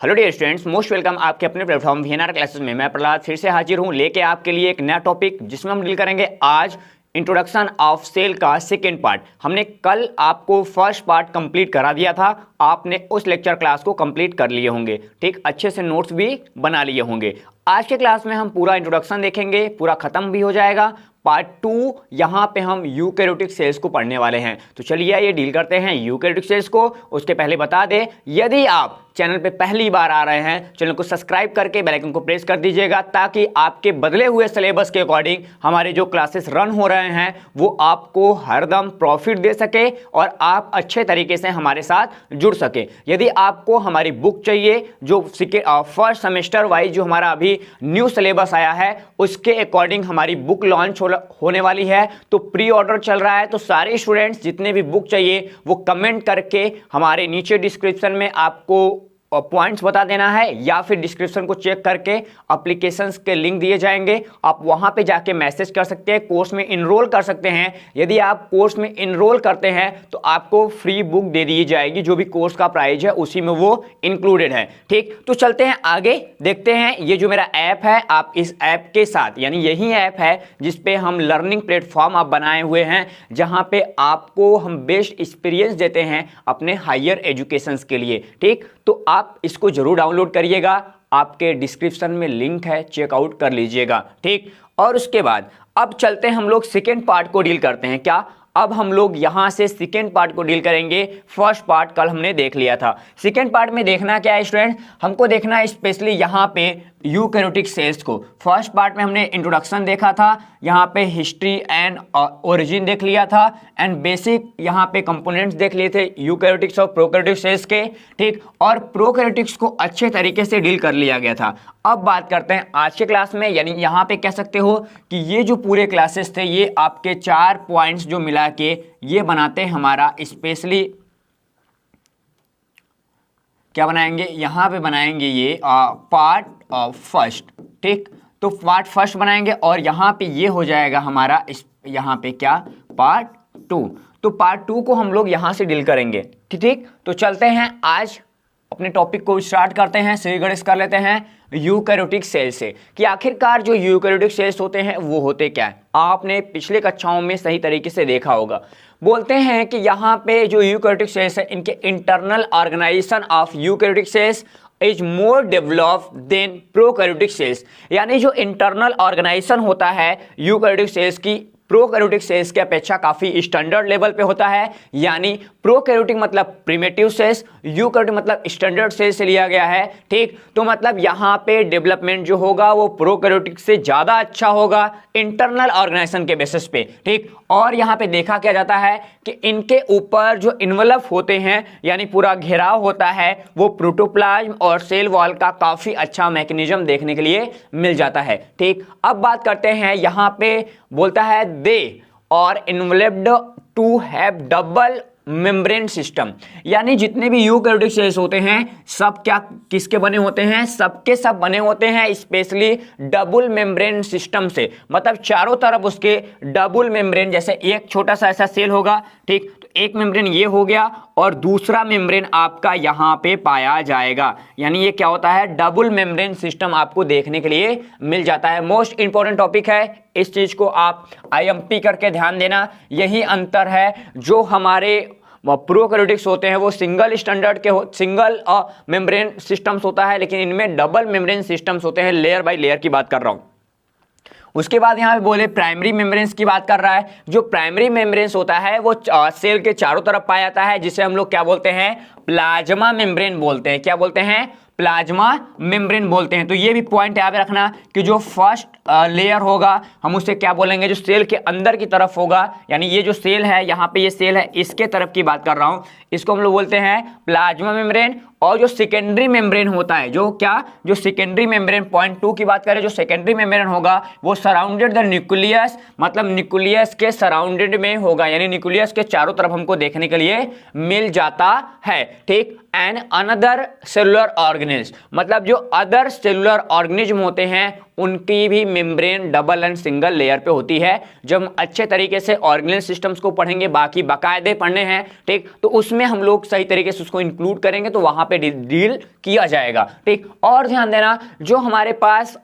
Hello dear students, most welcome आपके अपने platform VNR classes में। मैं प्रहलाद फिर से हाजिर हूं लेके आपके लिए एक नया टॉपिक, जिसमें हम डील करेंगे आज इंट्रोडक्शन ऑफ सेल का सेकेंड पार्ट। हमने कल आपको फर्स्ट पार्ट कंप्लीट करा दिया था, आपने उस लेक्चर क्लास को कंप्लीट कर लिए होंगे, ठीक, अच्छे से नोट्स भी बना लिए होंगे। आज के क्लास में हम पूरा इंट्रोडक्शन देखेंगे, पूरा खत्म भी हो जाएगा। पार्ट 2 यहाँ पे हम यूकैरियोटिक सेल्स को पढ़ने वाले हैं। तो चलिए ये डील करते हैं यूकैरियोटिक सेल्स को। उसके पहले बता दें, यदि आप चैनल पे पहली बार आ रहे हैं, चैनल को सब्सक्राइब करके बेल आइकन को प्रेस कर दीजिएगा, ताकि आपके बदले हुए सिलेबस के अकॉर्डिंग हमारे जो क्लासेस रन हो रहे हैं वो आपको हरदम प्रॉफिट दे सके और आप अच्छे तरीके से हमारे साथ जुड़ सके। यदि आपको हमारी बुक चाहिए, जो फर्स्ट सेमेस्टर वाइज जो हमारा अभी न्यू सिलेबस आया है उसके अकॉर्डिंग हमारी बुक लॉन्च होने वाली है, तो प्री ऑर्डर चल रहा है। तो सारे स्टूडेंट्स जितने भी बुक चाहिए वो कमेंट करके हमारे नीचे डिस्क्रिप्शन में आपको पॉइंट्स बता देना है, या फिर डिस्क्रिप्शन को चेक करके एप्लीकेशंस के लिंक दिए जाएंगे, आप वहां पे जाके मैसेज कर सकते हैं, कोर्स में इनरोल कर सकते हैं। यदि आप कोर्स में इनरोल करते हैं तो आपको फ्री बुक दे दी जाएगी, जो भी कोर्स का प्राइस है उसी में वो इंक्लूडेड है। ठीक, तो चलते हैं आगे, देखते हैं। ये जो मेरा ऐप है, आप इस ऐप के साथ, यानी यही ऐप है जिसपे हम लर्निंग प्लेटफॉर्म आप बनाए हुए हैं, जहां पे आपको हम बेस्ट एक्सपीरियंस देते हैं अपने हायर एजुकेशन के लिए। ठीक, तो आप इसको जरूर डाउनलोड करिएगा, आपके डिस्क्रिप्शन में लिंक है, चेकआउट कर लीजिएगा। ठीक, और उसके बाद अब चलते हैं हम लोग सेकेंड पार्ट को डील करते हैं। क्या अब हम लोग यहां से सेकेंड पार्ट को डील करेंगे। फर्स्ट पार्ट कल हमने देख लिया था। सेकेंड पार्ट में देखना क्या है स्टूडेंट, हमको देखना है स्पेशली यहां पे यूकैरियोटिक सेल्स को। फर्स्ट पार्ट में हमने इंट्रोडक्शन देखा था, यहाँ पे हिस्ट्री एंड ओरिजिन देख लिया था, एंड बेसिक यहाँ पे कंपोनेंट्स देख लिए थे यूकैरियोटिक्स और प्रोकैरियोटिक सेल्स के। ठीक, और प्रोकैरियोटिक्स को अच्छे तरीके से डील कर लिया गया था। अब बात करते हैं आज के क्लास में, यानी यहाँ पे कह सकते हो कि ये जो पूरे क्लासेस थे ये आपके 4 पॉइंट्स जो मिला के ये बनाते हैं हमारा स्पेशली क्या बनाएंगे, यहाँ पे बनाएंगे ये पार्ट फर्स्ट। ठीक, तो पार्ट फर्स्ट बनाएंगे और यहाँ पे ये हो जाएगा हमारा यहाँ पे क्या, पार्ट 2। तो पार्ट 2 को हम लोग यहाँ से डील करेंगे। ठीक, तो चलते हैं आज अपने टॉपिक को स्टार्ट करते हैं, सीरीज कर लेते हैं यूकैरियोटिक सेल से, कि आखिरकार जो यूकैरियोटिक सेल्स होते हैं वो होते क्या है। आपने पिछले कक्षाओं में सही तरीके से देखा होगा, बोलते हैं कि यहाँ पे जो यूकैरियोटिक सेल्स है इनके internal organisation of eukaryotic cells is more developed than prokaryotic cells. यानी जो इंटरनल ऑर्गेनाइजेशन होता है यूकैरियोटिक सेल्स की, प्रोकैरियोटिक सेल्स की अपेक्षा काफी स्टैंडर्ड लेवल पे होता है। यानी प्रोकैरियोटिक मतलब प्रिमिटिव सेल्स, यूकैरियोटिक मतलब स्टैंडर्ड सेल्स से लिया गया है। ठीक, तो मतलब यहाँ पे डेवलपमेंट जो होगा वो प्रोकैरियोटिक से ज्यादा अच्छा होगा इंटरनल ऑर्गेनाइजेशन के बेसिस पे। ठीक, और यहाँ पे देखा क्या जाता है कि इनके ऊपर जो इन्वेलप होते हैं, यानी पूरा घेराव होता है, वो प्रोटोप्लाज्म और सेल वॉल का काफी अच्छा मैकेनिज्म देखने के लिए मिल जाता है। ठीक, अब बात करते हैं, यहाँ पे बोलता है they are enveloped to have double membrane system. यानी जितने भी यूकैरियोटिक सेल्स होते हैं सब क्या किसके बने होते हैं, सबके सब बने होते हैं स्पेशली डबल मेम्ब्रेन सिस्टम से। मतलब चारों तरफ उसके डबल मेम्ब्रेन, जैसे एक छोटा सा ऐसा सेल होगा, ठीक, तो एक मेम्ब्रेन ये हो गया और दूसरा मेम्ब्रेन आपका यहाँ पे पाया जाएगा। यानी ये क्या होता है, डबल मेम्ब्रेन सिस्टम आपको देखने के लिए मिल जाता है। मोस्ट इंपॉर्टेंट टॉपिक है, इस चीज को आप IMP करके ध्यान देना। यही अंतर है, जो हमारे प्रोकैरियोटिक्स होते हैं वो सिंगल स्टैंडर्ड के सिंगल मेम्ब्रेन सिस्टम्स होता है, लेकिन इनमें डबल मेम्ब्रेन सिस्टम्स होते हैं। लेयर बाय लेयर की बात कर रहा हूं। उसके बाद यहाँ पे बोले प्राइमरी मेम्ब्रेन्स की बात कर रहा है। जो प्राइमरी मेम्ब्रेन्स होता है वो सेल के चारों तरफ पाया जाता है, जिसे हम लोग क्या बोलते हैं, प्लाज्मा मेम्ब्रेन बोलते हैं। क्या बोलते हैं, प्लाज्मा मेम्ब्रेन बोलते हैं। तो ये भी पॉइंट याद रखना कि जो फर्स्ट लेयर होगा हम उसे क्या बोलेंगे, जो सेल के अंदर की तरफ होगा, यानी ये जो सेल है, यहाँ पे ये सेल है, इसके तरफ की बात कर रहा हूँ, इसको हम लोग बोलते हैं प्लाज्मा मेम्ब्रेन। और जो सेकेंडरी मेम्ब्रेन होता है, जो क्या, जो सेकेंडरी मेम्ब्रेन, पॉइंट 2 की बात करें, जो सेकेंडरी मेम्ब्रेन होगा वो सराउंडेड द न्यूक्लियस, मतलब न्यूक्लियस के सराउंडेड में होगा, यानी न्यूक्लियस के चारों तरफ हमको देखने के लिए मिल जाता है। ठीक, एंड अनदर सेलुलर ऑर्गेनिज्म, मतलब जो अदर सेलुलर ऑर्गेनिज्म होते हैं उनकी भी membrane double and single layer पे होती है। जब हम अच्छे तरीके से ऑर्गेनल सिस्टम्स को पढ़ेंगे, बाकी बाकायदे पढ़ने हैं, ठीक, तो उसमें हम लोग सही तरीके से उसको इंक्लूड करेंगे, तो वहां पे डील किया जाएगा। ठीक, और ध्यान देना जो हमारे पास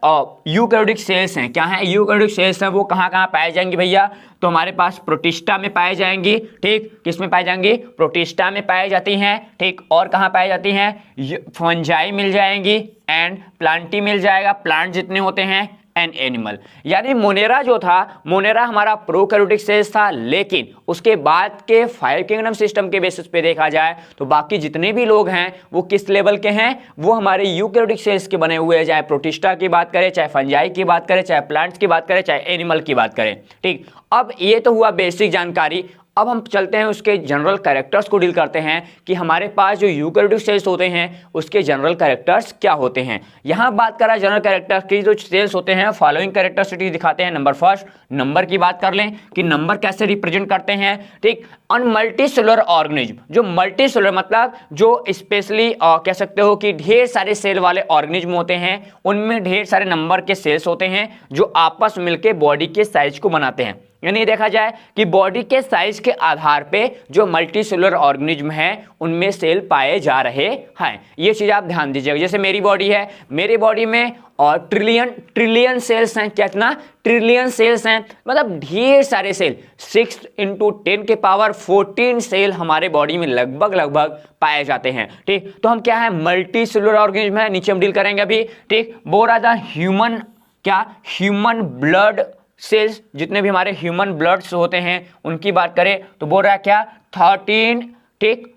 यूकैरियोटिक सेल्स हैं, क्या है यूकैरियोटिक सेल्स हैं, वो कहाँ कहाँ पाए जाएंगे भैया? तो हमारे पास प्रोटिस्टा में पाए जाएंगी। ठीक, किस में पाई जाएंगी? प्रोटिस्टा में पाई जाती हैं। ठीक, और कहाँ पाई जाती हैं? फंजाई मिल जाएंगी एंड प्लांटी मिल जाएगा, प्लांट जितने होते हैं एंड एनिमल। यानी मोनेरा जो था, मोनेरा हमारा प्रोकैरियोटिक सेल्स था, लेकिन उसके बाद के 5 किंगडम सिस्टम के बेसिस पे देखा जाए तो बाकी जितने भी लोग हैं वो किस लेवल के हैं? वो हमारे यूकैरियोटिक सेल्स के बने हुए हैं, चाहे प्रोटिस्टा की बात करें, चाहे फंजाई की बात करें, चाहे प्लांट्स की बात करें, चाहे एनिमल की बात करें। ठीक, अब ये तो हुआ बेसिक जानकारी। अब हम चलते हैं उसके जनरल कैरेक्टर्स को डील करते हैं कि हमारे पास जो यूकैरियोटिक सेल्स होते हैं उसके जनरल कैरेक्टर्स क्या होते हैं। यहाँ बात करा जनरल कैरेक्टर्स की, जो सेल्स होते हैं फॉलोइंग कैरेक्टरिस्टिक दिखाते हैं। नंबर फर्स्ट, नंबर की बात कर लें कि नंबर कैसे रिप्रेजेंट करते हैं। ठीक, ऑन मल्टीसेलुलर ऑर्गेनिज्म, जो मल्टीसेलुलर मतलब जो स्पेशली कह सकते हो कि ढेर सारे सेल वाले ऑर्गेनिज्म होते हैं, उनमें ढेर सारे नंबर के सेल्स होते हैं जो आपस मिलकर बॉडी के साइज को बनाते हैं। यानी देखा जाए कि बॉडी के साइज के आधार पे जो मल्टीसेलुलर ऑर्गेनिज्म है उनमें सेल पाए जा रहे हैं। ये चीज आप ध्यान दीजिएगा। जैसे मेरी बॉडी है, मेरी बॉडी में और ट्रिलियन सेल्स हैं। कितना? ट्रिलियन सेल्स हैं, मतलब ढेर सारे सेल, 6 × 10 के पावर 14 सेल हमारे बॉडी में लगभग पाए जाते हैं। ठीक, तो हम क्या है? मल्टीसेलुलर ऑर्गेनिज्म है। नीचे हम डील करेंगे अभी। ठीक, बोल रहा था ह्यूमन, क्या ह्यूमन ब्लड सेल्स, जितने भी हमारे ह्यूमन ब्लड्स होते हैं उनकी बात करें तो बोल रहा है क्या? 13। ठीक,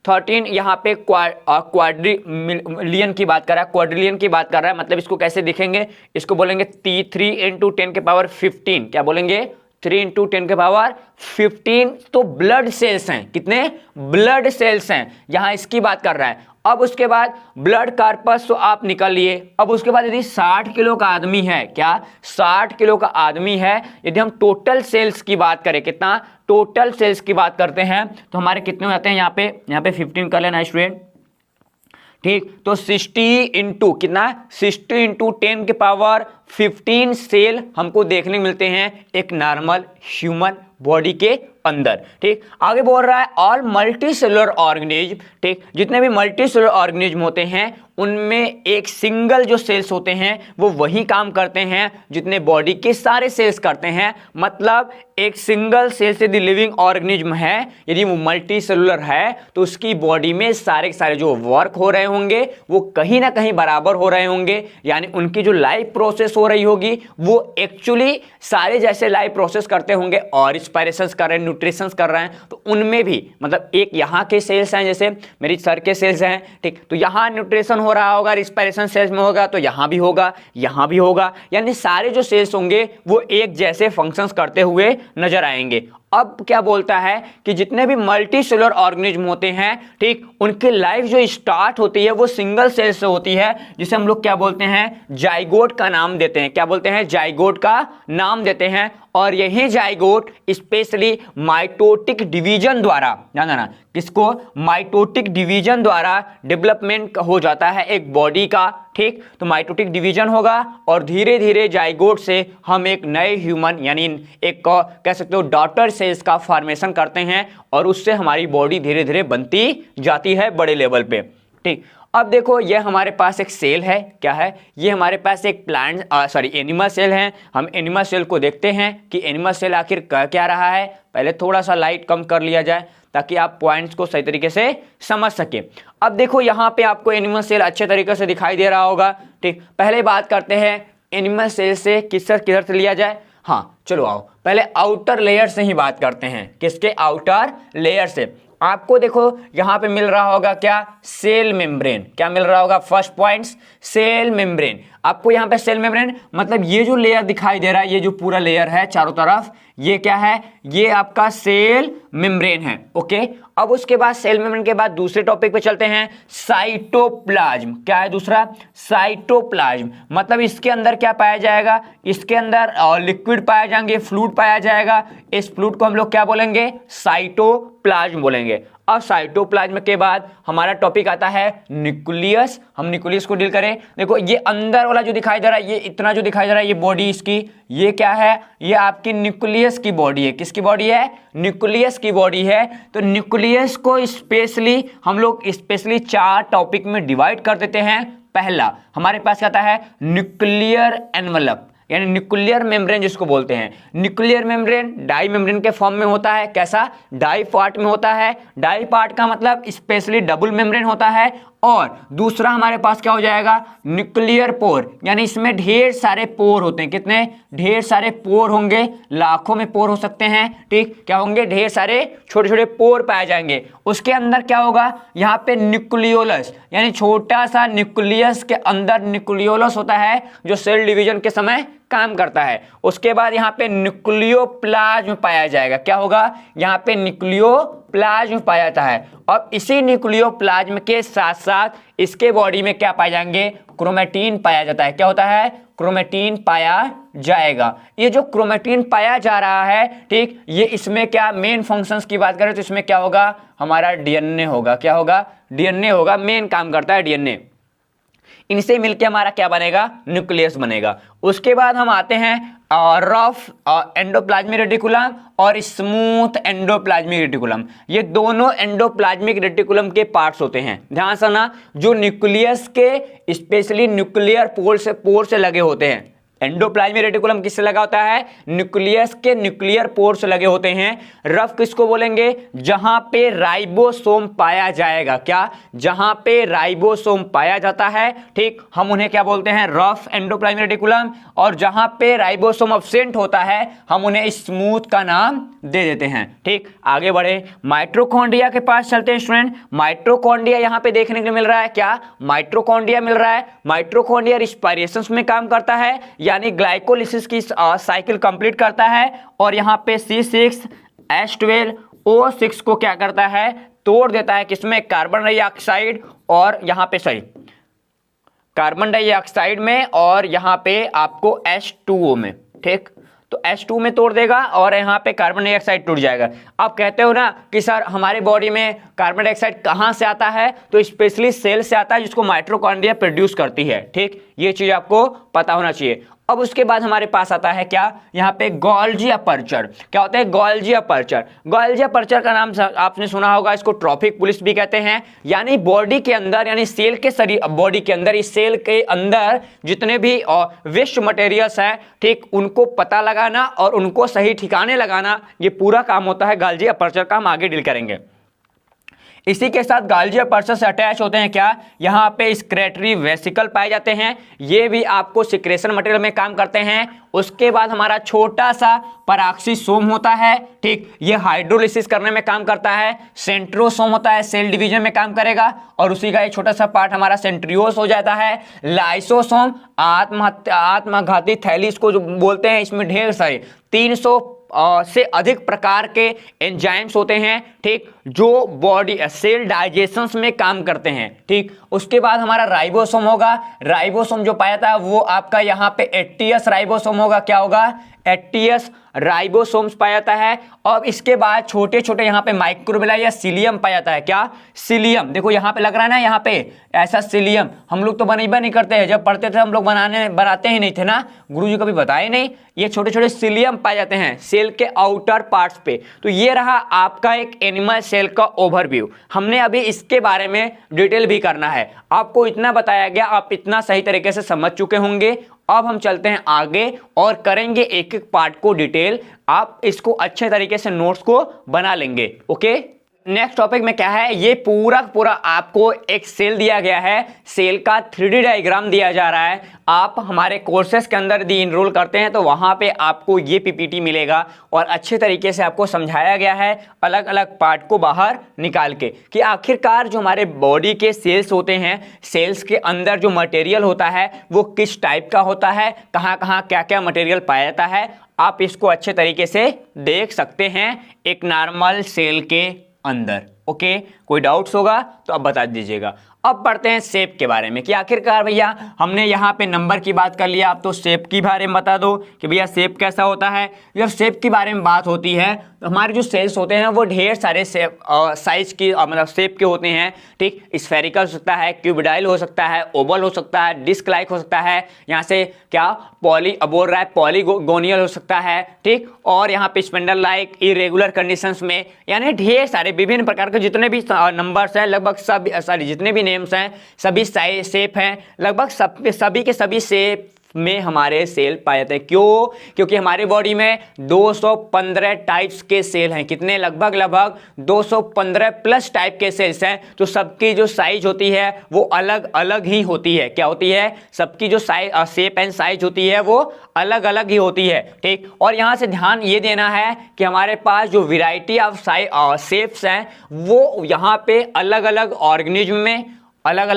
13 यहाँ पे क्वाड्रिलियन की बात कर रहा है, क्वाड्रिलियन की बात कर रहा है। मतलब इसको कैसे दिखेंगे? इसको बोलेंगे 3 × 10 के पावर 15। क्या बोलेंगे? 3 × 10 के पावर 15। तो ब्लड सेल्स हैं। कितने? ब्लड सेल्स हैं, यहाँ इसकी बात कर रहा है। अब उसके बाद ब्लड कार्पस तो आप निकल लिए। अब उसके बाद यदि 60 किलो का आदमी है, क्या 60 किलो का आदमी है, यदि हम टोटल सेल्स की बात करें, कितना टोटल सेल्स की बात करते हैं तो हमारे कितने हो जाते हैं? यहाँ पे 15 कर लेना स्टूडेंट। ठीक, तो 60 × कितना? 60 × 10 के पावर 15 सेल हमको देखने मिलते हैं एक नॉर्मल ह्यूमन बॉडी के अंदर। ठीक, आगे बोल रहा है ऑल मल्टीसेलुलर ऑर्गेनिज्म। ठीक, जितने भी मल्टीसेलुलर ऑर्गेनिज्म होते हैं उनमें एक सिंगल जो सेल्स होते हैं वो वही काम करते हैं जितने बॉडी के सारे सेल्स करते हैं। मतलब एक सिंगल सेल से यदि लिविंग ऑर्गेनिज्म है, यदि वो मल्टीसेलुलर है, तो उसकी बॉडी में सारे के सारे जो वर्क हो रहे होंगे वो कहीं ना कहीं बराबर हो रहे होंगे। यानी उनकी जो लाइफ प्रोसेस हो रही होगी वो एक्चुअली सारे जैसे लाइफ प्रोसेस करते होंगे और रिस्पायरेशंस कर रहे हैं, न्यूट्रिशंस कर रहे हैं। तो उनमें भी मतलब एक यहाँ के सेल्स हैं, जैसे मेरी सर के सेल्स हैं। ठीक, तो यहाँ न्यूट्रिशन हो रहा होगा, रिस्पायरेशन सेल्स में होगा, तो यहाँ भी होगा, यहाँ भी होगा। यानी सारे जो सेल्स होंगे वो एक जैसे फंक्शंस करते हुए नजर आएंगे। अब क्या बोलता है कि जितने भी मल्टीसेलुलर ऑर्गेनिज्म होते हैं, ठीक, उनकी लाइफ जो स्टार्ट होती है वो सिंगल सेल से होती है, जिसे हम लोग क्या बोलते हैं? जाइगोट का नाम देते हैं। क्या बोलते हैं? जाइगोट का नाम देते हैं। और यही जाइगोट स्पेशली माइटोटिक डिवीजन द्वारा, ध्यान देना, किसको? माइटोटिक डिवीजन द्वारा डेवलपमेंट हो जाता है एक बॉडी का। ठीक, तो माइटोटिक डिवीजन होगा और धीरे धीरे जाइगोट से हम एक नए ह्यूमन यानी एक कह सकते हो डॉटर सेल्स का फॉर्मेशन करते हैं और उससे हमारी बॉडी धीरे धीरे बनती जाती है बड़े लेवल पे। ठीक, अब देखो ये हमारे पास एक सेल है। क्या है? ये हमारे पास एक एनिमल सेल है। हम एनिमल सेल को देखते हैं कि एनिमल सेल आखिर कह क्या रहा है। पहले थोड़ा सा लाइट कम कर लिया जाए ताकि आप पॉइंट्स को सही तरीके से समझ सके। अब देखो यहाँ पे आपको एनिमल सेल अच्छे तरीके से दिखाई दे रहा होगा। ठीक, पहले बात करते हैं एनिमल सेल से किधर से लिया जाए। हाँ चलो आओ पहले आउटर लेयर से ही बात करते हैं। किसके? आउटर लेयर से। आपको देखो यहाँ पे मिल रहा होगा क्या? Cell membrane. क्या मिल रहा होगा? First points cell membrane. आपको यहाँ पे सेल मेम्ब्रेन मतलब ये जो लेयर दिखाई दे रहा है, ये जो पूरा लेयर है चारों तरफ, ये क्या है? ये आपका सेल मेम्ब्रेन है। ओके, अब उसके बाद सेल मेम्ब्रेन के बाद दूसरे टॉपिक पे चलते हैं, साइटोप्लाज्म। क्या है दूसरा? साइटोप्लाज्म। मतलब इसके अंदर क्या पाया जाएगा? इसके अंदर लिक्विड पाया जाएंगे, फ्लूइड पाया जाएगा। इस फ्लूइड को हम लोग क्या बोलेंगे? साइटोप्लाज्म बोलेंगे। अब साइटोप्लाज्म के बाद हमारा टॉपिक आता है न्यूक्लियस। हम न्यूक्लियस को डील करें। देखो ये अंदर वाला जो दिखाई दे रहा है, ये इतना जो दिखाई दे रहा है, ये बॉडी इसकी, ये क्या है, ये आपकी न्यूक्लियस की बॉडी है। किसकी बॉडी है? न्यूक्लियस की बॉडी है। तो न्यूक्लियस को स्पेशली हम लोग स्पेशली 4 टॉपिक में डिवाइड कर देते हैं। पहला हमारे पास क्या आता है? न्यूक्लियर एनवलप, यानी न्यूक्लियर मेम्ब्रेन जिसको बोलते हैं। न्यूक्लियर मेम्ब्रेन डाई मेम्ब्रेन के फॉर्म में होता है। कैसा? डाई पार्ट में होता है। डाई पार्ट का मतलब स्पेशली डबल मेम्ब्रेन होता है। और दूसरा हमारे पास क्या हो जाएगा? न्यूक्लियर पोर, यानी इसमें ढेर सारे पोर होते हैं। कितने? ढेर सारे पोर होंगे, लाखों में पोर हो सकते हैं। ठीक, क्या होंगे? ढेर सारे छोटे छोटे पोर पाए जाएंगे। उसके अंदर क्या होगा? यहाँ पे न्यूक्लियोलस, यानी छोटा सा न्यूक्लियस के अंदर न्यूक्लियोलस होता है जो सेल डिवीजन के समय काम करता है। उसके बाद यहाँ पे न्यूक्लियोप्लाज्म पाया जाएगा। क्या होगा? यहाँ पे न्यूक्लियोप्लाज्म पाया जाता है। और इसी न्यूक्लियोप्लाज्म के साथ साथ इसके बॉडी में क्या पाए जाएंगे? क्रोमेटिन पाया जाता है। क्या होता है? क्रोमेटिन पाया जाएगा। ये जो क्रोमेटिन पाया जा रहा है, ठीक, ये इसमें क्या मेन फंक्शंस की बात करें तो इसमें क्या होगा? हमारा डीएनए होगा। क्या होगा? डीएनए होगा, मेन काम करता है डीएनए। इनसे मिलके हमारा क्या बनेगा? न्यूक्लियस बनेगा। उसके बाद हम आते हैं रफ एंडोप्लाज्मिक रेटिकुलम और स्मूथ एंडोप्लाज्मिक रेटिकुलम। ये दोनों एंडोप्लाज्मिक रेटिकुलम के पार्ट्स होते हैं। ध्यान से ना, जो न्यूक्लियस के स्पेशली न्यूक्लियर पोर से लगे होते हैं। एंडोप्लाज्मिक रेटिकुलम किससे लगा होता है? न्यूक्लियस के न्यूक्लियर पोर से लगे होते हैं। रफ किसको बोलेंगे? जहां पे राइबोसोम पाया जाएगा। क्या? जहां पे राइबोसोम पाया जाता है, ठीक, हम उन्हें क्या बोलते हैं? Rough endoplasmic reticulum. और जहां पे राइबोसोम अब्सेंट होता है, हम उन्हें स्मूथ का नाम दे देते हैं। ठीक, आगे बढ़े, माइटोकॉन्ड्रिया के पास चलते हैं स्टूडेंट। माइटोकॉन्ड्रिया यहां पे देखने को मिल रहा है। क्या? माइटोकॉन्ड्रिया मिल रहा है। माइटोकॉन्ड्रिया रिस्पायरेशन में काम करता है, यानी ग्लाइकोलिसिस की साइकिल कंप्लीट करता है। और यहाँ पे C6H12O6 को क्या करता है? तोड़ देता है। किसमें? कार्बन डाइऑक्साइड और यहाँ पे सही कार्बन डाइऑक्साइड में, और यहाँ पे आपको H2O में। ठीक, तो H2 में तोड़ देगा और यहाँ पे कार्बन डाइऑक्साइड टूट जाएगा। आप कहते हो ना कि सर हमारे बॉडी में कार्बन डाइऑक्साइड कहाँ से आता है? तो स्पेशली सेल से आता है, जिसको माइटोकॉन्ड्रिया प्रोड्यूस करती है। ठीक, ये चीज आपको पता होना चाहिए। अब उसके बाद हमारे पास आता है क्या? यहाँ पे गोल्जी अपर्चर। क्या होता है? Golgi aperture. गोल्जी अपर्चर का नाम आपने सुना होगा, इसको ट्रॉफिक पुलिस भी कहते हैं। यानी बॉडी के अंदर, यानी सेल के बॉडी के अंदर, इस सेल के अंदर जितने भी वेस्ट मटेरियल्स हैं, ठीक, उनको पता लगाना और उनको सही ठिकाने लगाना, ये पूरा काम होता है गोल्जी अपर्चर का। हम आगे डील करेंगे। इसी के साथ गोल्जी अपर्चर से अटैच होते हैं क्या? यहाँ पे स्क्रेटरी वेसिकल पाए जाते हैं। ये भी आपको सिक्रेशन मटेरियल में काम करते हैं। उसके बाद हमारा छोटा सा पराक्सीसोम होता है। ठीक, ये हाइड्रोलिसिस करने में काम करता है। सेंट्रोसोम होता है, सेल डिवीजन में काम करेगा। और उसी का एक छोटा सा पार्ट हमारा सेंट्रियोस हो जाता है। लाइसोसोम आत्मघाती थैली इसको जो बोलते हैं। इसमें ढेर सारे 300 से अधिक प्रकार के एंजाइम्स होते हैं। ठीक, जो बॉडी सेल डाइजेशन में काम करते हैं। ठीक, उसके बाद हमारा राइबोसोम होगा। राइबोसोम जो पाया था वो आपका यहाँ पे 80S राइबोसोम होगा। क्या होगा? 80S राइबोसोम्स पाया जाता है। और इसके बाद छोटे छोटे यहाँ पे माइक्रोबिला या सीलियम पाया जाता है। क्या? सीलियम। देखो यहाँ पे लग रहा है ना, यहाँ पे ऐसा सीलियम हम लोग तो बनैबा नहीं करते हैं। जब पढ़ते थे हम लोग बनाते ही नहीं थे ना, गुरुजी कभी बताए नहीं। ये छोटे छोटे सीलियम पाए जाते हैं सेल के आउटर पार्ट्स पे। तो ये रहा आपका एक एनिमल सेल का ओवरव्यू। हमने अभी इसके बारे में डिटेल भी करना है। आपको इतना बताया गया, आप इतना सही तरीके से समझ चुके होंगे। अब हम चलते हैं आगे और करेंगे एक एक पार्ट को डिटेल। आप इसको अच्छे तरीके से नोट्स को बना लेंगे। ओके, नेक्स्ट टॉपिक में क्या है? ये पूरा आपको एक सेल दिया गया है। सेल का 3D डायग्राम दिया जा रहा है। आप हमारे कोर्सेज के अंदर यदि इनरोल करते हैं तो वहां पे आपको ये पीपीटी मिलेगा और अच्छे तरीके से आपको समझाया गया है अलग अलग पार्ट को बाहर निकाल के, कि आखिरकार जो हमारे बॉडी के सेल्स होते हैं, सेल्स के अंदर जो मटेरियल होता है वो किस टाइप का होता है, कहाँ कहाँ क्या क्या मटेरियल पाया जाता है। आप इसको अच्छे तरीके से देख सकते हैं एक नॉर्मल सेल के अंदर। ओके, कोई डाउट्स होगा तो आप बता दीजिएगा। अब पढ़ते हैं शेप के बारे में कि आखिरकार भैया हमने यहाँ पे नंबर की बात कर लिया, अब तो शेप के बारे में बता दो कि भैया शेप कैसा होता है। जब शेप के बारे में बात होती है तो हमारे जो सेल्स होते हैं वो ढेर सारे शेप साइज की मतलब शेप के होते हैं, ठीक। स्फेरिकल हो सकता है, क्यूबिडाइल हो सकता है, ओवल हो सकता है, डिस्क लाइक हो सकता है, यहाँ से क्या बोल रहा है पॉलीगोनियल हो सकता है, ठीक। और यहाँ पे स्पेंडल लाइक, इरेगुलर कंडीशंस में, यानी ढेर सारे विभिन्न प्रकार के जितने भी नंबर्स हैं, लगभग सब सारी जितने भी नेम्स हैं, सभी शेप हैं, लगभग सभी के सभी शेप में हमारे सेल पाए जाते हैं। क्यों? क्योंकि हमारी बॉडी में 215 टाइप्स के सेल हैं। कितने? लगभग 215 प्लस टाइप के सेल्स हैं। तो सबकी जो साइज होती है वो अलग अलग ही होती है। क्या होती है? सबकी जो साइज शेप एंड साइज होती है वो अलग अलग ही होती है, ठीक। और यहाँ से ध्यान ये देना है कि हमारे पास जो वैरायटी ऑफ शेप्स हैं वो यहाँ पे अलग अलग ऑर्गेनिज्म में अलग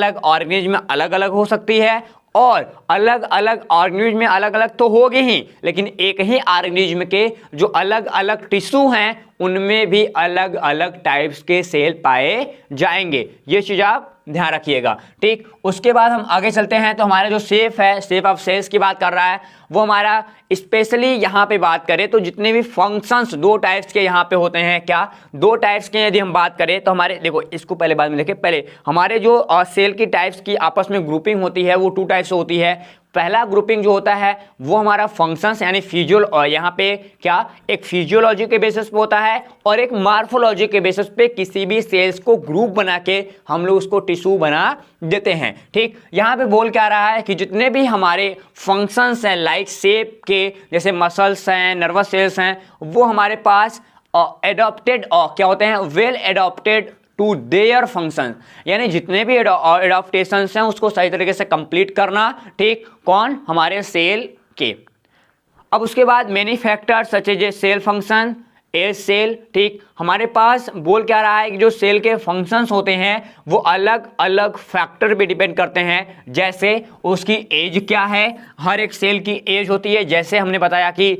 अलग हो सकती है, और अलग अलग ऑर्गेनिज्म में अलग अलग तो होगी ही, लेकिन एक ही ऑर्गेनिज्म के जो अलग अलग टिश्यू हैं उनमें भी अलग अलग टाइप्स के सेल पाए जाएंगे। ये चीज आप ध्यान रखिएगा, ठीक। उसके बाद हम आगे चलते हैं तो हमारा जो शेप है, शेप ऑफ सेल्स की बात कर रहा है, वो हमारा स्पेशली यहाँ पे बात करें तो जितने भी फंक्शंस 2 टाइप्स के यहाँ पे होते हैं। क्या? 2 टाइप्स के यदि हम बात करें तो हमारे, देखो इसको पहले बाद में देखें, पहले हमारे जो सेल की टाइप्स की आपस में ग्रुपिंग होती है वो 2 टाइप्स होती है। पहला ग्रुपिंग जो होता है वो हमारा फंक्शंस यानी और यहाँ पे क्या, एक फिजियोलॉजी के बेसिस पे होता है और एक मार्फोलॉजी के बेसिस पे किसी भी सेल्स को ग्रुप बना के हम लोग उसको टिश्यू बना देते हैं, ठीक। यहाँ पे बोल क्या रहा है कि जितने भी हमारे फंक्शंस हैं लाइक शेप के, जैसे मसल्स हैं, नर्वस सेल्स हैं, वो हमारे पास एडॉप्टेड क्या होते हैं, well adopted to their function, यानी जितने भी एडॉप्टेशंस हैं उसको सही तरीके से कंप्लीट करना, ठीक। कौन? हमारे सेल के। अब उसके बाद many factors such as cell function, as cell, ठीक। हमारे पास बोल क्या रहा है कि जो सेल के फंक्शंस होते हैं वो अलग अलग फैक्टर पे डिपेंड करते हैं। जैसे उसकी एज क्या है, हर एक सेल की एज होती है। जैसे हमने बताया कि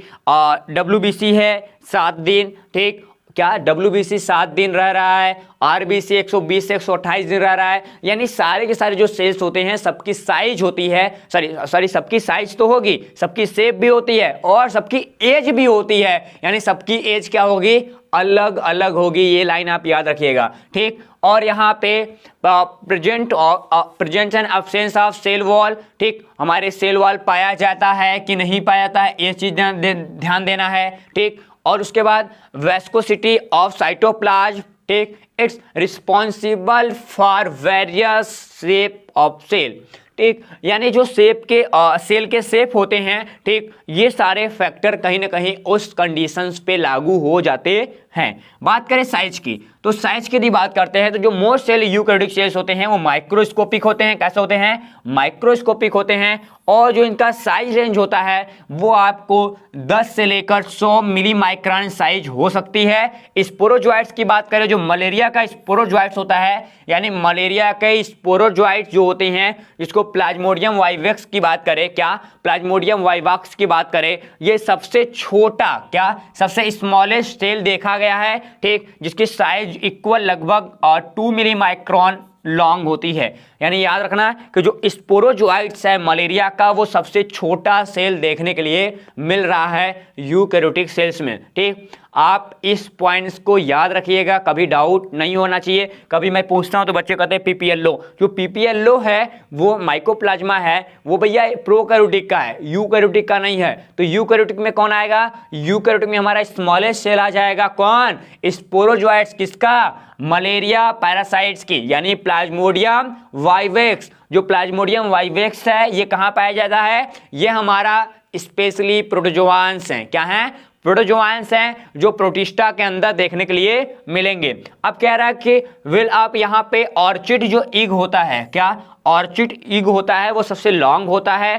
WBC है 7 दिन, ठीक। क्या? WBC 7 दिन रह रहा है, RBC 120 से 128 दिन रह रहा है, यानी सारे के सारे जो सेल्स होते हैं सबकी साइज होती है, सबकी साइज तो होगी, सबकी शेप भी होती है और सबकी एज भी होती है, यानी सबकी एज क्या होगी? अलग अलग होगी। ये लाइन आप याद रखिएगा, ठीक। और यहाँ पे present and absence of cell wall, ठीक। हमारे सेल वॉल पाया जाता है कि नहीं पाया जाता है, ये चीज ध्यान देना है, ठीक। और उसके बाद वेस्कोसिटी ऑफ साइटोप्लाज्म, ठीक, it's responsible for various shape of cell, ठीक। यानी जो शेप के सेल के शेप होते हैं, ठीक, ये सारे फैक्टर कहीं ना कहीं उस कंडीशंस पे लागू हो जाते हैं। बात करें साइज की, तो साइज की यदि बात करते हैं तो जो मोस्ट सेल यूकैरियोटिक सेल्स होते हैं वो माइक्रोस्कोपिक होते हैं। कैसे होते हैं? माइक्रोस्कोपिक होते हैं। और जो इनका साइज रेंज होता है वो आपको 10 से लेकर 100 मिली माइक्रोन साइज हो सकती है। स्पोरोजोइट्स की बात करें, जो मलेरिया का स्पोरोजोइट्स होता है, यानी मलेरिया के स्पोरोजोइट्स जो होते हैं, जिसको प्लाज्मोडियम वाइवेक्स की बात करें, क्या प्लाज्मोडियम वाइवेक्स की बात करें, ये सबसे छोटा, क्या सबसे स्मॉलेस्ट सेल देखा गया है, ठीक, जिसकी साइज इक्वल लगभग 2 मिली माइक्रोन लॉन्ग होती है। यानी याद रखना कि जो स्पोरोजोइट्स है मलेरिया का, वो सबसे छोटा सेल देखने के लिए मिल रहा है यूकैरियोटिक सेल्स में, ठीक। आप इस पॉइंट्स को याद रखिएगा, कभी डाउट नहीं होना चाहिए। कभी मैं पूछता हूं तो बच्चे कहते हैं पीपीएलओ, जो पीपीएलओ है वो माइकोप्लाज्मा है, वो भैया प्रोकैरियोटिक का है, यूकैरियोटिक का नहीं है। तो यूकैरियोटिक में कौन आएगा? यूकैरियोटिक में हमारा स्मॉलेस्ट सेल आ जाएगा, कौन? स्पोरोजोइट्स। किसका? मलेरिया पैरासाइट्स की, यानी प्लाज्मोडियम वाइवेक्स। जो प्लाज्मोडियम वाइवेक्स है ये कहाँ पाया जाता है? ये हमारा स्पेशली प्रोटोजोआंस हैं। क्या हैं? प्रोटोजोआंस हैं, जो प्रोटिस्टा के अंदर देखने के लिए मिलेंगे। अब कह रहा है कि विल आप यहाँ पे ऑर्चिड जो इग होता है, क्या ऑर्चिड इग होता है वो सबसे लॉन्ग होता है,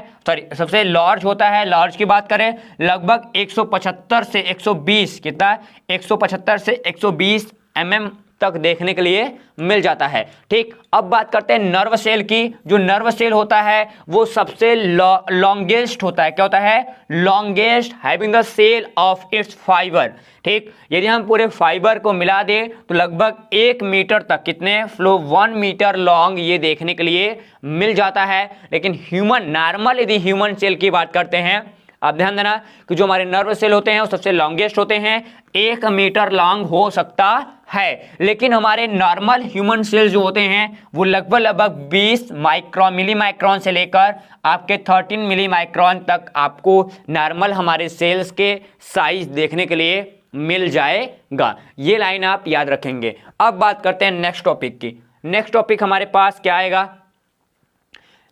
सबसे लार्ज होता है। लार्ज की बात करें लगभग 175 से 120, कितना? 175 से 120 mm तक देखने के लिए मिल जाता है। ठीक, अब बात करते हैं नर्व सेल की। जो नर्व सेल होता है वो सबसे लॉन्गेस्ट होता है। क्या होता है? Longest, having the cell of its fiber. ठीक, यदि हम पूरे फाइबर को मिला दें तो लगभग 1 मीटर तक, कितने फ्लो 1 मीटर लॉन्ग ये देखने के लिए मिल जाता है। लेकिन ह्यूमन नॉर्मल यदि ह्यूमन सेल की बात करते हैं, आप ध्यान देना कि जो हमारे नर्व सेल होते हैं वो सबसे लॉन्गेस्ट होते हैं, 1 मीटर लॉन्ग हो सकता है। लेकिन हमारे नॉर्मल ह्यूमन सेल जो होते हैं वो लगभग 20 माइक्रोन, मिली माइक्रोन से लेकर आपके 13 मिली माइक्रोन तक आपको नॉर्मल हमारे सेल्स के साइज देखने के लिए मिल जाएगा। ये लाइन आप याद रखेंगे। अब बात करते हैं नेक्स्ट टॉपिक की। नेक्स्ट टॉपिक हमारे पास क्या आएगा?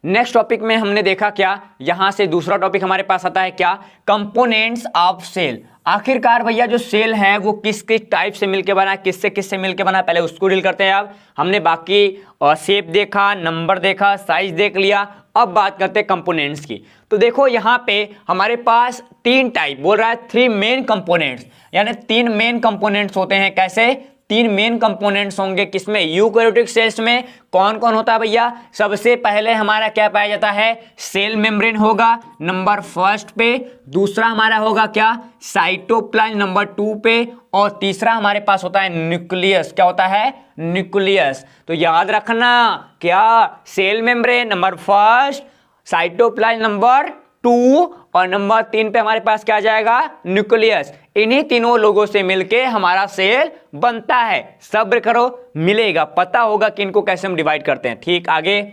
नेक्स्ट टॉपिक में हमने देखा क्या, यहां से दूसरा टॉपिक हमारे पास आता है क्या? Components of cell. आखिरकार भैया जो सेल है वो किस किस टाइप से मिलकर बना, किससे किससे मिलकर बना, पहले उसको डील करते हैं। अब हमने बाकी शेप देखा, नंबर देखा, साइज देख लिया। अब बात करते हैं कंपोनेंट्स की। तो देखो यहाँ पे हमारे पास 3 टाइप बोल रहा है, 3 मेन कंपोनेंट्स, यानी 3 मेन कंपोनेंट्स होते हैं। कैसे? 3 मेन कंपोनेंट्स होंगे किसमें? यूकैरियोटिक सेल्स में। कौन कौन होता है भैया? सबसे पहले हमारा क्या पाया जाता है? सेल मेम्ब्रेन होगा नंबर 1 पे। दूसरा हमारा होगा क्या? साइटोप्लाज्म नंबर 2 पे। और तीसरा हमारे पास होता है न्यूक्लियस। क्या होता है? न्यूक्लियस। तो याद रखना क्या, cell membrane number 1, cytoplasm number 2 और नंबर 3 पे हमारे पास क्या आ जाएगा? न्यूक्लियस। इन्हीं तीनों लोगों से मिलके हमारा सेल बनता है। सब्र करो, मिलेगा, पता होगा कि इनको कैसे हम डिवाइड करते हैं। ठीक, आगे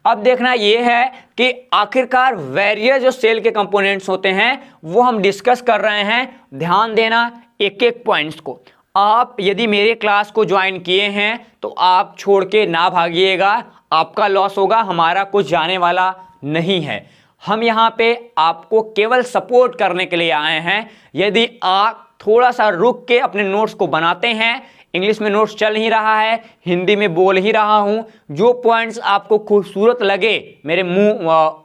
अब देखना ये है कि आखिरकार वेरियस जो सेल के कंपोनेंट्स होते हैं वो हम डिस्कस कर रहे हैं। ध्यान देना एक एक पॉइंट्स को। आप यदि मेरे क्लास को ज्वाइन किए हैं तो आप छोड़ के ना भागिएगा, आपका लॉस होगा, हमारा कुछ जाने वाला नहीं है। हम यहाँ पे आपको केवल सपोर्ट करने के लिए आए हैं। यदि आप थोड़ा सा रुक के अपने नोट्स को बनाते हैं, इंग्लिश में नोट्स चल ही रहा है, हिंदी में बोल ही रहा हूं, जो पॉइंट्स आपको खूबसूरत लगे मेरे मुंह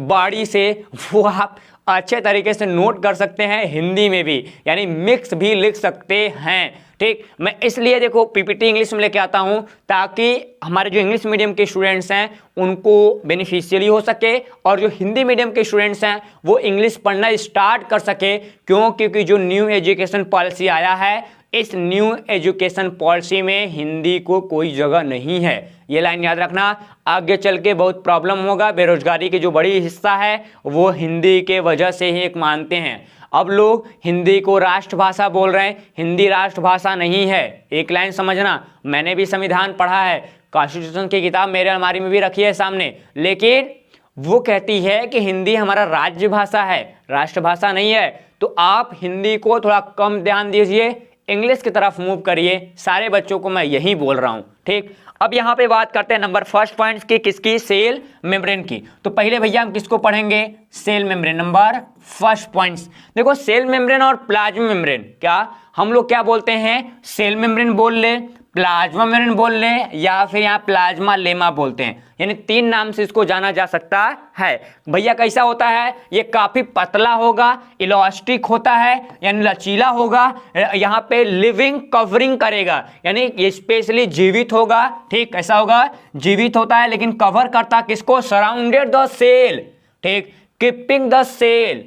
बाड़ी से वो आप अच्छे तरीके से नोट कर सकते हैं, हिंदी में भी, यानी मिक्स भी लिख सकते हैं। ठीक, मैं इसलिए देखो पीपीटी इंग्लिश में लेके आता हूं ताकि हमारे जो इंग्लिश मीडियम के स्टूडेंट्स हैं उनको बेनिफिशियली हो सके और जो हिंदी मीडियम के स्टूडेंट्स हैं वो इंग्लिश पढ़ना स्टार्ट कर सके। क्यों? क्योंकि जो न्यू एजुकेशन पॉलिसी आया है, इस न्यू एजुकेशन पॉलिसी में हिंदी को कोई जगह नहीं है। ये लाइन याद रखना, आगे चल के बहुत प्रॉब्लम होगा। बेरोजगारी की जो बड़ी हिस्सा है वो हिंदी के वजह से ही एक मानते हैं। अब लोग हिंदी को राष्ट्रभाषा बोल रहे हैं, हिंदी राष्ट्रभाषा नहीं है। एक लाइन समझना, मैंने भी संविधान पढ़ा है, कॉन्स्टिट्यूशन की किताब मेरे अलमारी में भी रखी है सामने, लेकिन वो कहती है कि हिंदी हमारा राज्य भाषा है, राष्ट्रभाषा नहीं है। तो आप हिंदी को थोड़ा कम ध्यान दीजिए, इंग्लिश की तरफ मूव करिए। सारे बच्चों को मैं यही बोल रहा हूं। ठीक, अब यहां पे बात करते हैं नंबर 1 पॉइंट्स की, किसकी? सेल मेम्ब्रेन की। तो पहले भैया हम किसको पढ़ेंगे? Cell membrane number 1 points. देखो सेल मेम्ब्रेन और प्लाज्मा मेम्ब्रेन, क्या हम लोग क्या बोलते हैं? सेल मेम्ब्रेन बोल ले, प्लाज्मा मेम्ब्रेन बोल ले, या फिर यहाँ प्लाज्मा लेमा बोलते हैं। यानी 3 नाम से इसको जाना जा सकता है। भैया कैसा होता है? ये काफी पतला होगा, इलास्टिक होता है, यानी लचीला होगा, यहाँ पे लिविंग कवरिंग करेगा, यानी ये स्पेशली जीवित होगा। ठीक, कैसा होगा? जीवित होता है, लेकिन कवर करता किसको? Surrounded the cell. ठीक, keeping the cell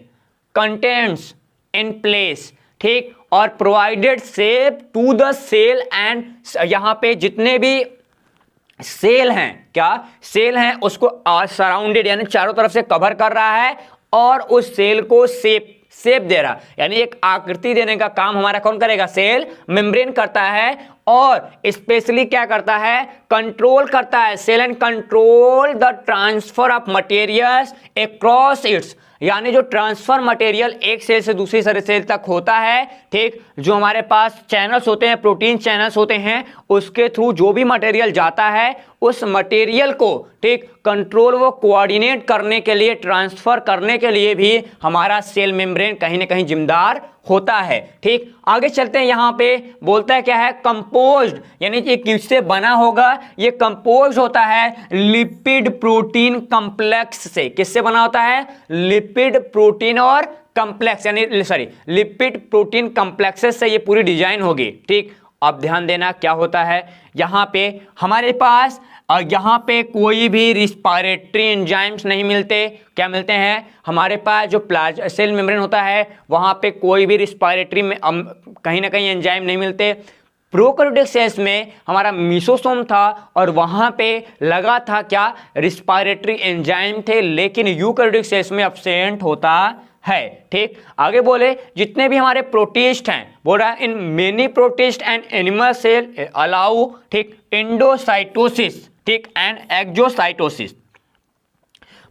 contents in place. ठीक, और provided shape to the cell and, यहां पे जितने भी सेल हैं, क्या सेल हैं, उसको सराउंडेड यानी चारों तरफ से कवर कर रहा है और उस सेल को शेप दे रहा, यानी एक आकृति देने का काम हमारा कौन करेगा? सेल मेम्ब्रेन करता है। और स्पेशली क्या करता है? कंट्रोल करता है। Cell and control the transfer of materials across its, यानी जो ट्रांसफर मटेरियल एक सेल से दूसरी सेल तक होता है। ठीक, जो हमारे पास चैनल्स होते हैं, प्रोटीन चैनल्स होते हैं, उसके थ्रू जो भी मटेरियल जाता है उस मटेरियल को, ठीक, कंट्रोल वो कोऑर्डिनेट करने के लिए, ट्रांसफर करने के लिए भी हमारा सेल मेम्ब्रेन कहीं ना कहीं जिम्मेदार होता है। ठीक, आगे चलते हैं। यहां पे बोलता है क्या है? कंपोज्ड, यानी ये किससे बना होगा? ये कंपोज होता है लिपिड प्रोटीन कॉम्प्लेक्स से। किससे बना होता है? लिपिड प्रोटीन और कॉम्प्लेक्स, यानी सॉरी लिपिड प्रोटीन कॉम्प्लेक्सेस से ये पूरी डिजाइन होगी। ठीक, अब ध्यान देना क्या होता है, यहाँ पे हमारे पास यहाँ पे कोई भी रिस्पायरेटरी एंजाइम्स नहीं मिलते। क्या मिलते हैं, हमारे पास जो सेल मेम्ब्रेन होता है वहाँ पे कोई भी रिस्पायरेटरी में कहीं ना कहीं एंजाइम नहीं मिलते। प्रोकैरियोटिक सेल्स में हमारा मीसोसोम था और वहाँ पे लगा था क्या, रिस्पायरेटरी एंजाइम थे, लेकिन यूकैरियोटिक सेल्स में एब्सेंट होता है। ठीक, आगे बोले जितने भी हमारे प्रोटिस्ट हैं, बोल रहा है in many protist and animal cell allow, ठीक, एंडोसाइटोसिस, ठीक, एंड एक्सोसाइटोसिस।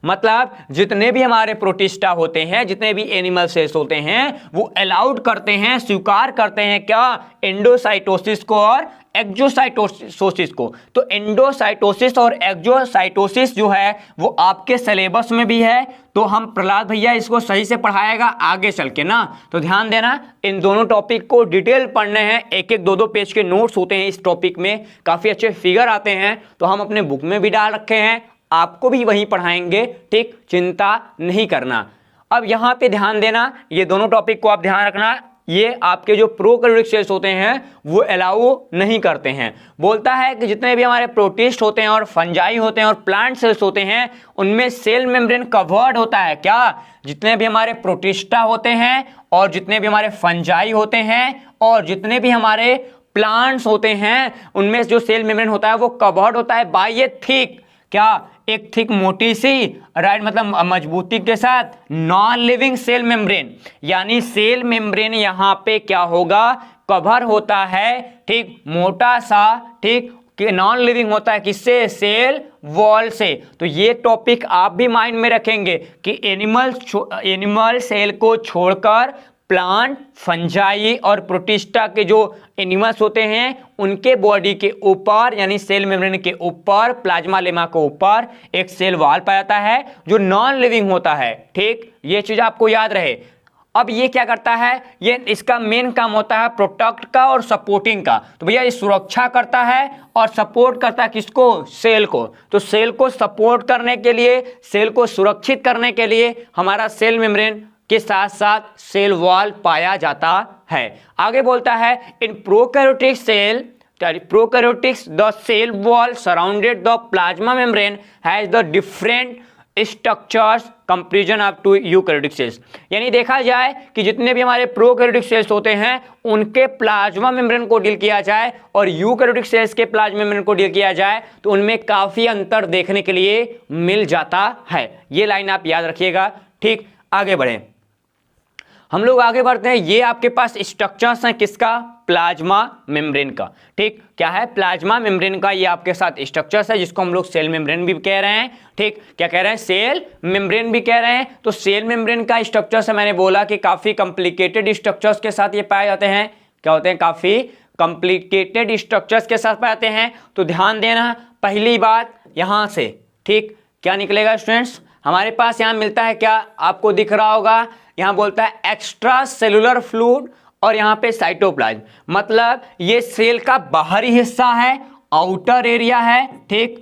मतलब जितने भी हमारे प्रोटिस्टा होते हैं, जितने भी एनिमल सेल्स होते हैं, वो अलाउड करते हैं, स्वीकार करते हैं क्या, एंडोसाइटोसिस को और एक्सोसाइटोसिस को। तो एंडोसाइटोसिस और एक्सोसाइटोसिस जो है वो आपके सिलेबस में भी है, तो हम प्रहलाद भैया इसको सही से पढ़ाएगा आगे चल के ना। तो ध्यान देना, इन दोनों टॉपिक को डिटेल पढ़ने हैं, एक एक दो दो पेज के नोट्स होते हैं इस टॉपिक में, काफ़ी अच्छे फिगर आते हैं, तो हम अपने बुक में भी डाल रखे हैं, आपको भी वहीं पढ़ाएंगे। ठीक, चिंता नहीं करना। अब यहाँ पे ध्यान देना, ये दोनों टॉपिक को आप ध्यान रखना, ये आपके जो प्रोकैरियोटिक सेल्स होते हैं वो अलाउ नहीं करते हैं। बोलता है कि जितने भी हमारे प्रोटिस्ट होते हैं और फंजाई होते हैं और प्लांट सेल्स होते हैं उनमें सेल मेम्ब्रेन कवर्ड होता है। क्या, जितने भी हमारे प्रोटिस्टा होते हैं और जितने भी हमारे फंजाई होते हैं और जितने भी हमारे प्लांट्स होते हैं उनमें जो सेल मेम्ब्रेन होता है वो कवर्ड होता है बाय ए थिक, क्या, एक थिक मोटी सी, राइट, मतलब मजबूती के साथ नॉन लिविंग सेल मेम्ब्रेन, यानी सेल मेम्ब्रेन यहाँ पे क्या होगा, कवर होता है, ठीक, मोटा सा, ठीक, कि नॉन लिविंग होता है किससे, सेल वॉल से। तो ये टॉपिक आप भी माइंड में रखेंगे कि एनिमल सेल को छोड़कर प्लांट, फंजाई और प्रोटिस्टा के जो एनिमल्स होते हैं उनके बॉडी के ऊपर यानी सेल मेम्ब्रेन के ऊपर, प्लाज्मा लेमा के ऊपर एक सेल वॉल पाया जाता है जो नॉन लिविंग होता है। ठीक, ये चीज आपको याद रहे। अब ये क्या करता है, ये इसका मेन काम होता है प्रोटेक्ट का और सपोर्टिंग का। तो भैया ये सुरक्षा करता है और सपोर्ट करता है किसको, सेल को। तो सेल को सपोर्ट करने के लिए, सेल को सुरक्षित करने के लिए हमारा सेल मेम्ब्रेन के साथ साथ सेल वॉल पाया जाता है। आगे बोलता है in prokaryotic cell, prokaryotics the cell wall surrounded the plasma membrane has the different structures comparison up to eukaryotic cells. यानी देखा जाए कि जितने भी हमारे प्रोकैरियोटिक सेल्स होते हैं उनके प्लाज्मा मेम्ब्रेन को डील किया जाए और यूकैरियोटिक सेल्स के प्लाज्मा मेम्ब्रेन को डील किया जाए तो उनमें काफी अंतर देखने के लिए मिल जाता है। ये लाइन आप याद रखिएगा। ठीक, आगे बढ़े, हम लोग आगे बढ़ते हैं। ये आपके पास स्ट्रक्चर्स हैं किसका, प्लाज्मा मेम्ब्रेन का। ठीक, क्या है, प्लाज्मा मेम्ब्रेन का ये आपके साथ स्ट्रक्चर्स है जिसको हम लोग सेल मेम्ब्रेन भी कह रहे हैं। ठीक, क्या कह रहे हैं, सेल मेम्ब्रेन भी कह रहे हैं। तो सेल मेम्ब्रेन का स्ट्रक्चर्स है, मैंने बोला कि काफी कॉम्प्लिकेटेड स्ट्रक्चर्स के साथ ये पाए जाते हैं। क्या होते हैं, काफी कॉम्प्लिकेटेड स्ट्रक्चर्स के साथ पाए जाते हैं। तो ध्यान देना, पहली बात यहां से, ठीक, क्या निकलेगा स्टूडेंट्स, हमारे पास यहां मिलता है, क्या आपको दिख रहा होगा, यहां बोलता है एक्स्ट्रा सेलुलर फ्लूइड और यहां पे साइटोप्लाज्म, मतलब ये सेल का बाहरी हिस्सा है, आउटर एरिया है। ठीक,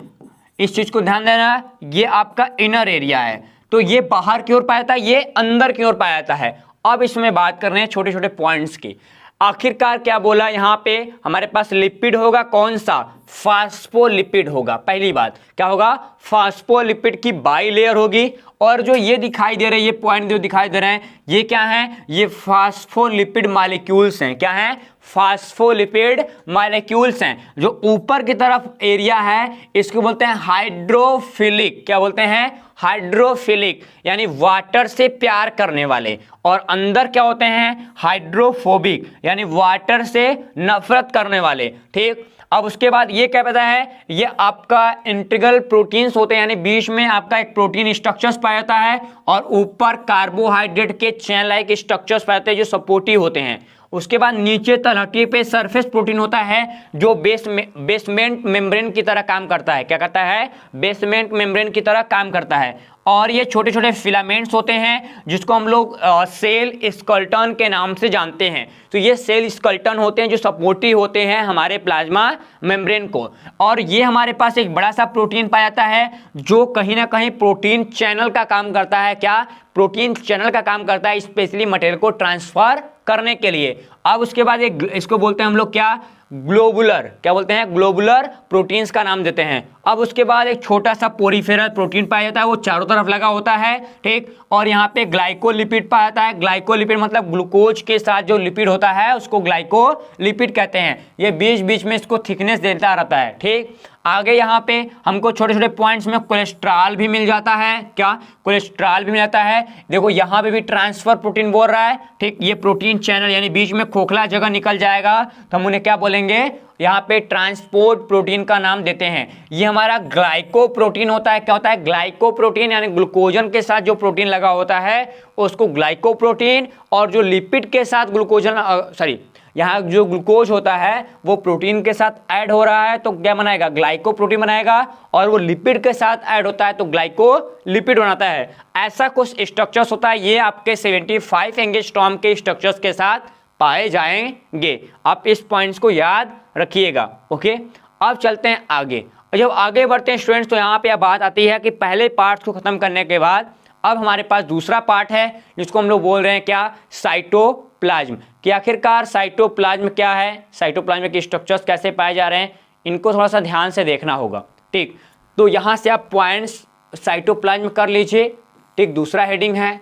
इस चीज को ध्यान देना, ये आपका इनर एरिया है। तो ये बाहर की ओर पाया जाता है, ये अंदर की ओर पाया जाता है। अब इसमें बात कर रहे हैं छोटे छोटे पॉइंट्स की। आखिरकार क्या बोला, यहां पे हमारे पास लिपिड होगा, कौन सा, फास्फोलिपिड होगा। पहली बात क्या होगा, फास्फोलिपिड की बाइलेयर होगी। और जो ये दिखाई दे रहे हैं, ये पॉइंट जो दिखाई दे रहे हैं, ये क्या है, ये फास्फोलिपिड मॉलिक्यूल्स हैं। क्या है, फास्फोलिपिड मॉलिक्यूल्स हैं। जो ऊपर की तरफ एरिया है इसको बोलते हैं हाइड्रोफिलिक। क्या बोलते हैं, हाइड्रोफिलिक, यानी वाटर से प्यार करने वाले। और अंदर क्या होते हैं, हाइड्रोफोबिक, यानी वाटर से नफरत करने वाले। ठीक, अब उसके बाद ये क्या पता है, ये आपका इंटीग्रल प्रोटीन्स होते हैं, यानी बीच में आपका एक प्रोटीन स्ट्रक्चर्स पाया जाता है और ऊपर कार्बोहाइड्रेट के चेन लाइक स्ट्रक्चर्स पाए जाते हैं जो सपोर्टिव होते हैं। उसके बाद नीचे तलहटी पे सरफेस प्रोटीन होता है जो बेसमेंट मेम्ब्रेन की तरह काम करता है। क्या करता है, बेसमेंट मेम्ब्रेन की तरह काम करता है। और ये छोटे छोटे फिलामेंट्स होते हैं जिसको हम लोग सेल स्केलेटन के नाम से जानते हैं। तो ये सेल स्केलेटन होते हैं जो सपोर्टिव होते हैं हमारे प्लाज्मा मेम्ब्रेन को। और ये हमारे पास एक बड़ा सा प्रोटीन पाया जाता है जो कहीं ना कहीं प्रोटीन चैनल का काम करता है। क्या, प्रोटीन चैनल का काम करता है, स्पेशली मटेरियल को ट्रांसफर करने के लिए। अब उसके बाद एक इसको बोलते हैं हम लोग क्या, ग्लोबुलर, क्या बोलते हैं, ग्लोबुलर प्रोटीन्स का नाम देते हैं। अब उसके बाद एक छोटा सा पोरीफेरल प्रोटीन पाया जाता है, वो चारों तरफ लगा होता है, ठीक। और यहाँ पे ग्लाइकोलिपिड पाया जाता है। ग्लाइकोलिपिड मतलब ग्लूकोज के साथ जो लिपिड होता है उसको ग्लाइकोलिपिड कहते हैं। ये बीच बीच में इसको थिकनेस देता रहता है, ठीक। आगे यहाँ पे हमको छोटे छोटे पॉइंट्स में कोलेस्ट्रॉल भी मिल जाता है, क्या, कोलेस्ट्रॉल भी मिल जाता है। देखो यहाँ पे भी ट्रांसफर प्रोटीन बोल रहा है, ठीक। ये प्रोटीन चैनल यानी बीच में खोखला जगह निकल जाएगा तो हम उन्हें क्या बोलेंगे, यहाँ पे ट्रांसपोर्ट प्रोटीन का नाम देते हैं। ये हमारा ग्लाइकोप्रोटीन होता है। क्या होता है, ग्लाइकोप्रोटीन, यानी ग्लूकोजन के साथ जो प्रोटीन लगा होता है उसको ग्लाइकोप्रोटीन, और जो लिपिड के साथ ग्लूकोजन यहाँ जो ग्लूकोज होता है वो प्रोटीन के साथ ऐड हो रहा है तो क्या बनाएगा, ग्लाइकोप्रोटीन बनाएगा, और वो लिपिड के साथ ऐड होता है तो ग्लाइकोलिपिड बनाता है। ऐसा कुछ स्ट्रक्चर्स होता है, ये आपके 75 एंगस्ट्रॉम के स्ट्रक्चर्स के साथ पाए जाएंगे। आप इस पॉइंट्स को याद रखिएगा, ओके। अब चलते हैं आगे। जब आगे बढ़ते हैं स्टूडेंट्स तो यहाँ पे बात आती है कि पहले पार्ट को खत्म करने के बाद अब हमारे पास दूसरा पार्ट है जिसको हम लोग बोल रहे हैं क्या, साइटोप्लाज्म। कि आखिरकार साइटोप्लाज्म क्या है, साइटोप्लाज्म के स्ट्रक्चर्स कैसे पाए जा रहे हैं, इनको थोड़ा सा ध्यान से देखना होगा, ठीक। तो यहाँ से आप पॉइंट्स साइटोप्लाज्म कर लीजिए, ठीक। दूसरा हेडिंग है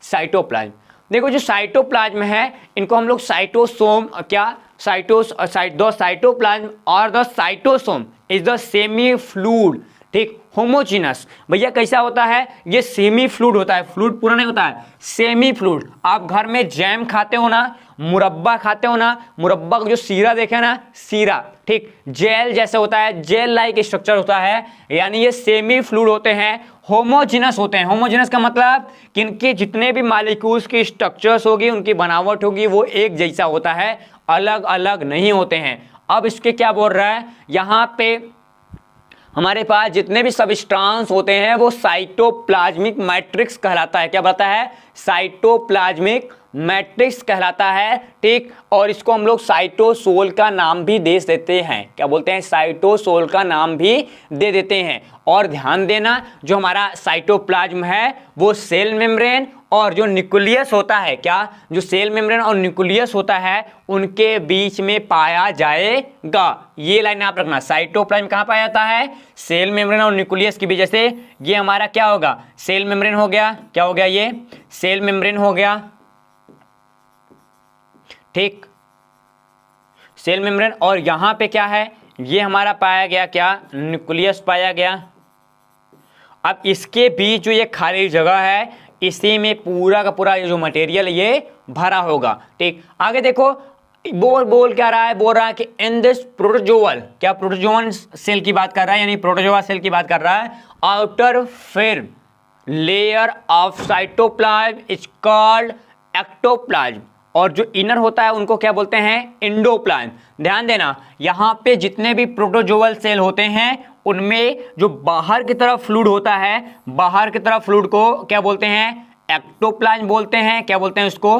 साइटोप्लाज्म। देखो जो साइटोप्लाज्म है इनको हम लोग साइटोसोम, क्या, द साइटोप्लाज्म और the cytosome is the semi fluid, ठीक, होमोजीनस। भैया कैसा होता है, ये सेमी फ्लूइड होता है, फ्लूइड पूरा नहीं होता है, सेमी फ्लूइड। आप घर में जैम खाते हो ना, मुरब्बा खाते हो ना, मुरब्बा का जो सीरा देखे ना, सीरा, ठीक, जेल जैसे होता है, जेल लाइक स्ट्रक्चर होता है, यानी ये सेमी फ्लूइड होते हैं, होमोजीनस होते हैं। होमोजीनस का मतलब कि इनके जितने भी मॉलिक्यूल्स की स्ट्रक्चर्स होगी, उनकी बनावट होगी, वो एक जैसा होता है, अलग अलग नहीं होते हैं। अब इसके क्या बोल रहा है, यहाँ पे हमारे पास जितने भी सबस्टांस होते हैं वो साइटोप्लाज्मिक मैट्रिक्स कहलाता है। क्या बताता है, साइटोप्लाज्मिक मैट्रिक्स कहलाता है, ठीक। और इसको हम लोग साइटोसोल का नाम भी दे देते हैं। क्या बोलते हैं, साइटोसोल का नाम भी दे देते हैं। और ध्यान देना, जो हमारा साइटोप्लाज्म है वो सेल मेम्ब्रेन और जो न्यूक्लियस होता है, क्या, जो सेल मेम्ब्रेन और न्यूक्लियस होता है उनके बीच में पाया जाएगा। ये लाइन आप रखना, साइटोप्लाज्म कहाँ पाया जाता है, सेल मेम्ब्रेन और न्यूक्लियस के बीच। जैसे ये हमारा क्या होगा, सेल मेम्ब्रेन हो गया, क्या हो गया, ये सेल मेम्ब्रेन हो गया, ठीक, सेल मेम्ब्रेन। और यहां पे क्या है, ये हमारा पाया गया क्या, न्यूक्लियस पाया गया। अब इसके बीच जो ये खाली जगह है इसी में पूरा का पूरा ये जो मटेरियल ये भरा होगा, ठीक। आगे देखो बोल क्या रहा है, बोल रहा है कि इन दिस प्रोटोजोअल, क्या, प्रोटोजोअन सेल की बात कर रहा है, यानी प्रोटोजोआ सेल की बात कर रहा है। Outer film layer of cytoplasm is called ectoplasm, और जो इनर होता है उनको क्या बोलते हैं, एंडोप्लाज्म। ध्यान देना, यहाँ पे जितने भी प्रोटोजोअल सेल होते हैं उनमें जो बाहर की तरफ फ्लूइड होता है, बाहर की तरफ फ्लूइड को क्या बोलते हैं, एक्टोप्लाज्म बोलते हैं। क्या बोलते हैं उसको,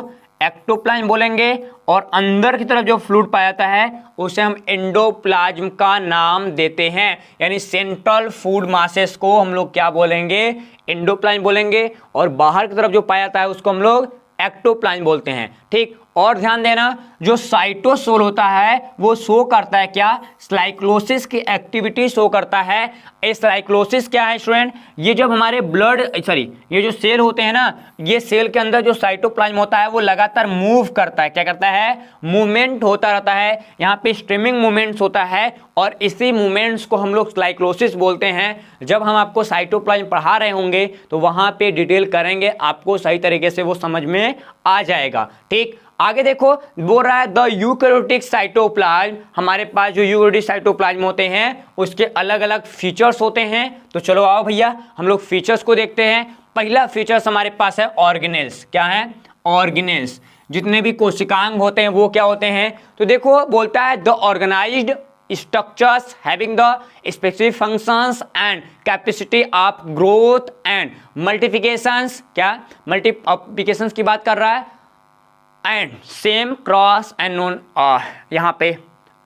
एक्टोप्लाज्म बोलेंगे। और अंदर की तरफ जो फ्लूइड पाया जाता है उसे हम एंडोप्लाज्म का नाम देते हैं। यानी सेंट्रल फूड मासेस को हम लोग क्या बोलेंगे, एंडोप्लाज्म बोलेंगे। और बाहर की तरफ जो पाया जाता है उसको हम लोग एक्टोप्लाज्म बोलते हैं, ठीक। और ध्यान देना, जो साइटोसोल होता है वो शो करता है क्या, साइक्लोसिस की एक्टिविटी शो करता है। ये साइक्लोसिस क्या है स्टूडेंट, ये जब हमारे ये जो सेल होते हैं ना, ये सेल के अंदर जो साइटोप्लाज्म होता है वो लगातार मूव करता है। क्या करता है, मूवमेंट होता रहता है, यहाँ पे स्ट्रीमिंग मूवमेंट्स होता है, और इसी मूवमेंट्स को हम लोग साइक्लोसिस बोलते हैं। जब हम आपको साइटोप्लाज्म पढ़ा रहे होंगे तो वहां पे डिटेल करेंगे, आपको सही तरीके से वो समझ में आ जाएगा, ठीक। आगे देखो बोल रहा है द यूकैरियोटिक साइटोप्लाज्म, हमारे पास जो यूकैरियोटिक साइटोप्लाज्म होते हैं उसके अलग अलग फीचर्स होते हैं। तो चलो आओ भैया हम लोग फीचर्स को देखते हैं। पहला फीचर्स हमारे पास है ऑर्गेनेल्स। क्या है, ऑर्गेनेल्स। जितने भी कोशिकांग होते हैं वो क्या होते हैं, तो देखो बोलता है the organized structures having the specific functions and capacity of growth and multiplications, क्या, multiplications की बात कर रहा है, and same cross and known यहाँ पे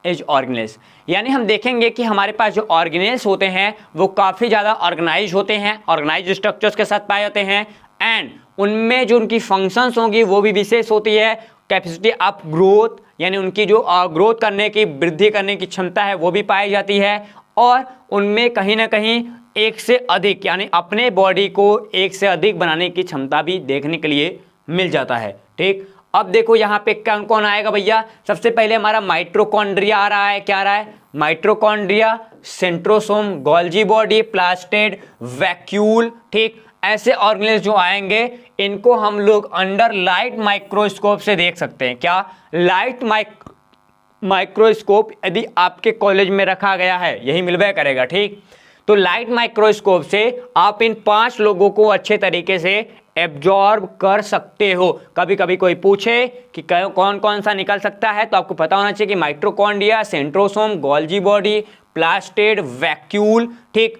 एज ऑर्गेनेल्स। यानी हम देखेंगे कि हमारे पास जो ऑर्गेनेल्स होते हैं वो काफ़ी ज़्यादा ऑर्गेनाइज होते हैं, ऑर्गेनाइज स्ट्रक्चर्स के साथ पाए जाते हैं, एंड उनमें जो उनकी फंक्शंस होंगी वो भी विशेष होती है। कैपेसिटी ऑफ ग्रोथ, यानी उनकी जो ग्रोथ करने की, वृद्धि करने की क्षमता है वो भी पाई जाती है, और उनमें कहीं ना कहीं एक से अधिक, यानी अपने बॉडी को एक से अधिक बनाने की क्षमता भी देखने के लिए मिल जाता है। ठीक, अब देखो यहाँ पे कौन कौन आएगा भैया। सबसे पहले हमारा माइटोकॉन्ड्रिया आ रहा है। क्या आ रहा है? Mitochondria, centrosome, Golgi body, plastid, vacuole. ठीक, ऐसे ऑर्गेनेल्स जो आएंगे इनको हम लोग अंडर लाइट माइक्रोस्कोप से देख सकते हैं। क्या? लाइट माइक्रोस्कोप यदि आपके कॉलेज में रखा गया है, यही मिलवे करेगा। ठीक, तो लाइट माइक्रोस्कोप से आप इन 5 लोगों को अच्छे तरीके से एब्जॉर्ब कर सकते हो। कभी कभी कोई पूछे कि कौन कौन सा निकल सकता है, तो आपको पता होना चाहिए कि mitochondria, centrosome, Golgi body, plastid, vacuole. ठीक,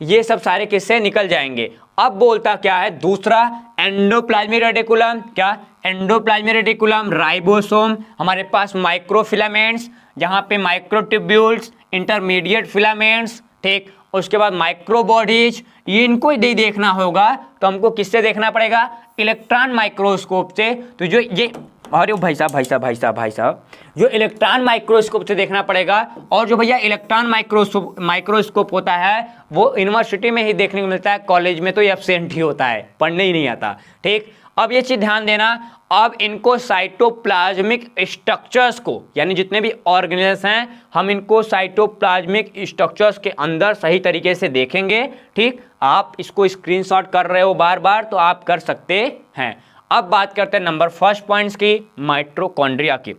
ये सब सारे किससे निकल जाएंगे। अब बोलता क्या है दूसरा, एंडोप्लाज्मिक रेटिकुलम। क्या? एंडोप्लाज्मिक रेटिकुलम, राइबोसोम, हमारे पास माइक्रोफिलामेंट्स, जहां पे माइक्रोट्यूब्यूल्स, इंटरमीडिएट फिलामेंट्स। ठीक, उसके बाद माइक्रोबॉडीज। ये इनको यदि देखना होगा तो हमको किससे देखना पड़ेगा? इलेक्ट्रॉन माइक्रोस्कोप से। तो जो ये, अरे भाई साहब जो इलेक्ट्रॉन माइक्रोस्कोप से देखना पड़ेगा। और जो भैया इलेक्ट्रॉन माइक्रोस्कोप होता है वो यूनिवर्सिटी में ही देखने को मिलता है, कॉलेज में तो ये एब्सेंट ही होता है, पढ़ने ही नहीं आता। ठीक, अब ये चीज ध्यान देना। अब इनको साइटोप्लाज्मिक स्ट्रक्चर्स को, यानी जितने भी ऑर्गेनेल्स हैं, हम इनको साइटोप्लाज्मिक स्ट्रक्चर्स के अंदर सही तरीके से देखेंगे। ठीक, आप इसको स्क्रीनशॉट कर रहे हो बार बार तो आप कर सकते हैं। अब बात करते हैं नंबर फर्स्ट पॉइंट्स की, माइटोकॉन्ड्रिया की।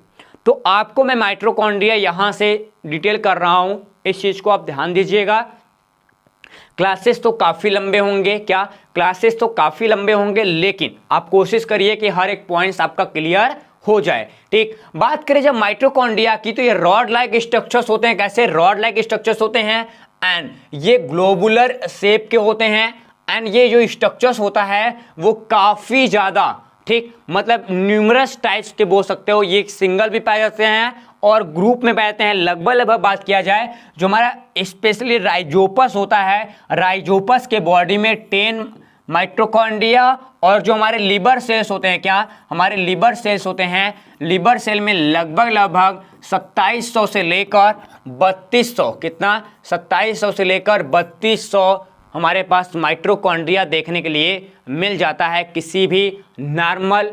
तो आपको मैं माइटोकॉन्ड्रिया यहां से डिटेल कर रहा हूं, इस चीज को आप ध्यान दीजिएगा। क्लासेस तो काफी लंबे होंगे। क्या? क्लासेस तो काफी लंबे होंगे, लेकिन आप कोशिश करिए कि हर एक पॉइंट्स आपका क्लियर हो जाए। ठीक, बात करें जब माइटोकॉन्ड्रिया की, तो ये रॉड लाइक स्ट्रक्चर्स होते हैं। कैसे रॉड लाइक स्ट्रक्चर्स होते हैं? एंड ये ग्लोबुलर शेप के होते हैं। एंड ये जो स्ट्रक्चर्स होता है वो काफी ज्यादा, ठीक, मतलब न्यूमरस टाइप्स के बोल सकते हो। ये सिंगल भी पाए जाते हैं और ग्रुप में पाए जाते हैं। लगभग बात किया जाए, जो हमारा स्पेशली राइजोपस होता है, राइजोपस के बॉडी में 10 माइटोकॉन्ड्रिया, और जो हमारे लिवर सेल्स होते हैं, क्या हमारे लिवर सेल्स होते हैं, लिवर सेल में लगभग 2700 से लेकर 3200, कितना 2700 से लेकर 3200 हमारे पास माइटोकॉन्ड्रिया देखने के लिए मिल जाता है किसी भी नॉर्मल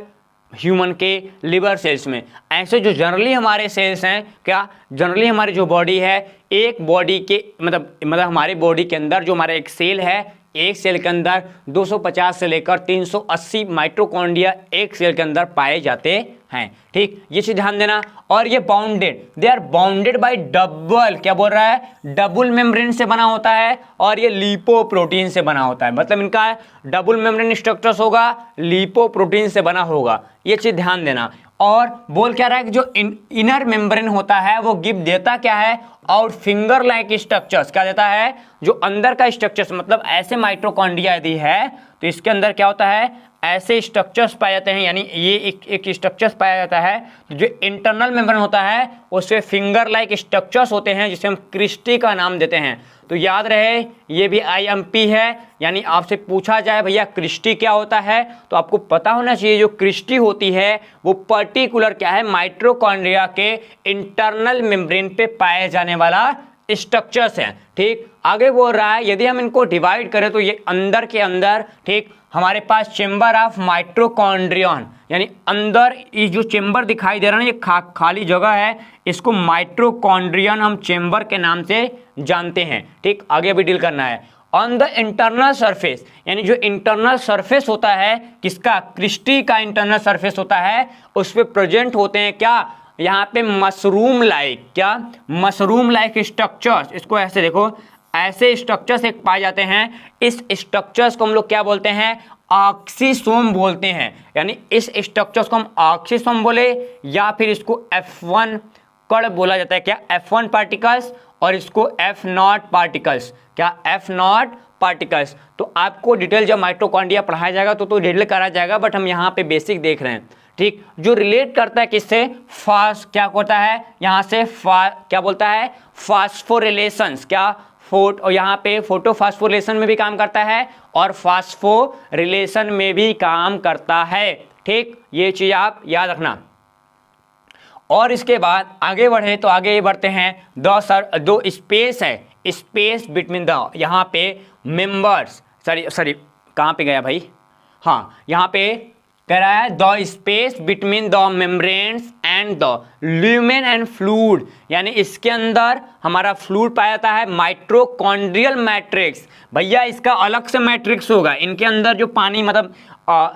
ह्यूमन के लिवर सेल्स में। ऐसे जो जनरली हमारे सेल्स हैं, क्या जनरली हमारी जो बॉडी है, एक बॉडी के मतलब हमारे बॉडी के अंदर जो हमारा एक सेल है, एक सेल के अंदर 250 से लेकर 380 माइटोकॉन्ड्रिया एक सेल के अंदर पाए जाते हैं। ठीक, ये चीज ध्यान देना। और ये bounded, they are bounded by double, क्या बोल रहा है, डबल मेम्ब्रेन से बना होता है, और ये लिपोप्रोटीन से बना होता है। मतलब इनका डबल मेम्ब्रेन स्ट्रक्चर्स होगा, लिपोप्रोटीन से बना होगा, ये चीज ध्यान देना। और बोल क्या रहा है कि जो इनर मेम्ब्रेन होता है वो गिव देता क्या है, और फिंगर लाइक स्ट्रक्चर्स क्या देता है, जो अंदर का स्ट्रक्चर्स, मतलब ऐसे माइटोकॉन्ड्रिया यदि है तो इसके अंदर क्या होता है, ऐसे स्ट्रक्चर्स पाए जाते हैं। यानी ये एक स्ट्रक्चर्स पाया जाता है। जो इंटरनल मेम्ब्रेन होता है उससे फिंगर लाइक स्ट्रक्चर्स होते हैं, जिसे हम क्रिस्टी का नाम देते हैं। तो याद रहे ये भी IMP है, यानी आपसे पूछा जाए भैया क्रिस्टी क्या होता है, तो आपको पता होना चाहिए जो क्रिस्टी होती है वो पर्टिकुलर क्या है, माइटोकॉन्ड्रिया के इंटरनल मेम्ब्रेन पे पाए जाने वाला स्ट्रक्चर्स हैं। ठीक, आगे बोल रहा है यदि हम इनको डिवाइड करें तो ये अंदर के अंदर, ठीक, हमारे पास चेंबर ऑफ माइटोकॉन्ड्रियन, यानी अंदर ये जो चेंबर दिखाई दे रहा है, ये खाली जगह है, इसको माइटोकॉन्ड्रियन हम चेंबर के नाम से जानते हैं। ठीक, आगे भी डील करना है। ऑन द इंटरनल सरफेस, यानी जो इंटरनल सरफेस होता है किसका, क्रिस्टी का इंटरनल सरफेस होता है, उस पर प्रेजेंट होते हैं क्या, यहाँ पे मशरूम लाइक, क्या मशरूम लाइक स्ट्रक्चर्स। इसको ऐसे देखो, ऐसे स्ट्रक्चर्स एक पाए जाते हैं। इस स्ट्रक्चर्स को हम लोग क्या बोलते हैं, ऑक्सीसोम बोलते हैं। यानी इस स्ट्रक्चर्स को हम ऑक्सीसोम बोले, या फिर इसको F1 कण बोला जाता है, क्या F1 पार्टिकल्स, और इसको F0 पार्टिकल्स, क्या F0 पार्टिकल्स। तो आपको डिटेल जब माइटोकॉन्ड्रिया पढ़ाया जाएगा तो डिटेल करा जाएगा, बट हम यहाँ पे बेसिक देख रहे हैं। ठीक, जो रिलेट करता है किससे, क्या होता है यहाँ से क्या बोलता है, फास्फोरिलेशंस, क्या और यहाँ पे फोटोफॉस्फोरिलेशन में भी काम करता है और फास्फोरिलेशन में भी काम करता है। ठीक, ये चीज आप याद रखना। और इसके बाद आगे बढ़े तो आगे बढ़ते हैं, दो स्पेस है, स्पेस बिटवीन द, यहाँ पे मेंबर्स, सॉरी कहाँ पे गया भाई, हाँ यहाँ पे कह रहा है the space between the membranes and the lumen and fluid, यानी इसके अंदर हमारा फ्लूइड पाया जाता है, माइट्रोकॉन्ड्रियल मैट्रिक्स। भैया इसका अलग से मैट्रिक्स होगा, इनके अंदर जो पानी मतलब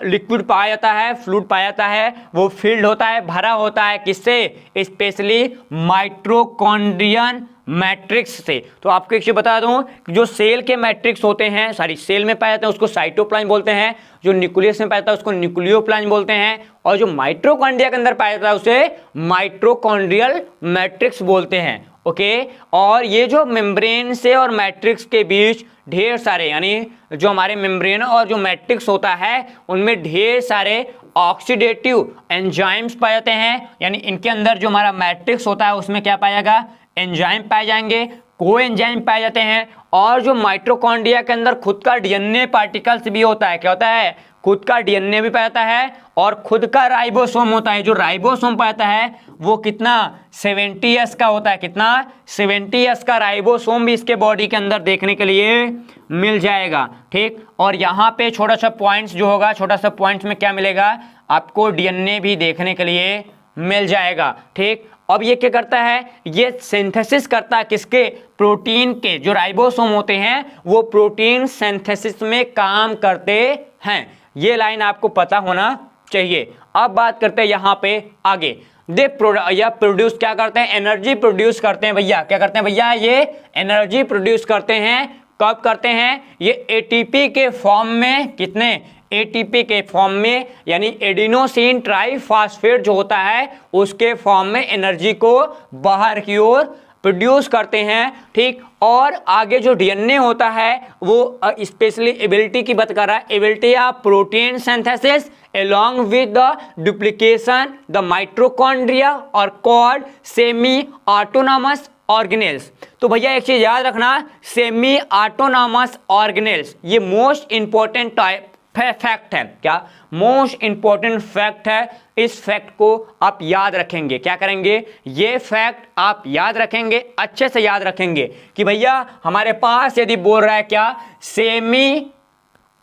लिक्विड पाया जाता है, फ्लूइड पाया जाता है, वो फील्ड होता है, भरा होता है, किससे, स्पेशली माइट्रोकॉन्ड्रियन मैट्रिक्स से। तो आपको एक चीज बता दूं कि जो सेल के मैट्रिक्स होते हैं, सेल में पाए जाते हैं उसको साइटोप्लाज्म बोलते हैं, जो न्यूक्लियस में पाया जाता है उसको न्यूक्लियोप्लाज्म बोलते हैं, और जो माइट्रोकॉन्ड्रिया के अंदर पाया जाता है उसे माइट्रोकॉन्ड्रियल मैट्रिक्स बोलते हैं। ओके, और ये जो मेम्ब्रेन से और मैट्रिक्स के बीच ढेर सारे, यानी जो हमारे मेम्ब्रेन और जो मैट्रिक्स होता है उनमें ढेर सारे ऑक्सीडेटिव एंजाइम्स पाए जाते हैं, यानी इनके अंदर जो हमारा मैट्रिक्स होता है उसमें क्या पाया जाएगा, एंजाइम पाए जाएंगे, कोएंजाइम पाए जाते हैं, और जो माइटोकॉन्ड्रिया के अंदर खुद का डीएनए पार्टिकल्स भी होता है, क्या होता है, खुद का डीएनए भी पाया जाता है, और खुद का राइबोसोम होता है। जो राइबोसोम पाया जाता है वो कितना 70S का होता है, कितना 70S का राइबोसोम भी इसके बॉडी के अंदर देखने के लिए मिल जाएगा। ठीक, और यहाँ पे छोटा सा पॉइंट्स जो होगा, छोटा सा पॉइंट्स में क्या मिलेगा आपको, डीएनए भी देखने के लिए मिल जाएगा। ठीक, अब ये क्या करता है, ये सिंथेसिस करता है किसके, प्रोटीन के। जो राइबोसोम होते हैं वो प्रोटीन सिंथेसिस में काम करते हैं, ये लाइन आपको पता होना चाहिए। अब बात करते हैं यहाँ पे आगे, या प्रोड्यूस क्या करते हैं, एनर्जी प्रोड्यूस करते हैं। भैया क्या करते हैं, भैया ये एनर्जी प्रोड्यूस करते हैं, कब करते हैं, ये एटीपी के फॉर्म में, कितने, एटीपी के फॉर्म में, यानी एडिनोसिन ट्राइफॉस्फेट जो होता है उसके फॉर्म में एनर्जी को बाहर की ओर प्रोड्यूस करते हैं। ठीक, और आगे जो डीएनए होता है वो स्पेशली एबिलिटी की बात कर रहा है, ability of protein synthesis along with the duplication the mitochondria or called semi autonomous organelles। तो भैया एक चीज याद रखना, सेमी ऑटोनॉमस ऑर्गेनेल्स ये मोस्ट इंपॉर्टेंट टाइप फैक्ट है, क्या मोस्ट इंपॉर्टेंट फैक्ट है। इस फैक्ट को आप याद रखेंगे, क्या करेंगे, ये फैक्ट आप याद रखेंगे, अच्छे से याद रखेंगे कि भैया हमारे पास यदि बोल रहा है क्या, सेमी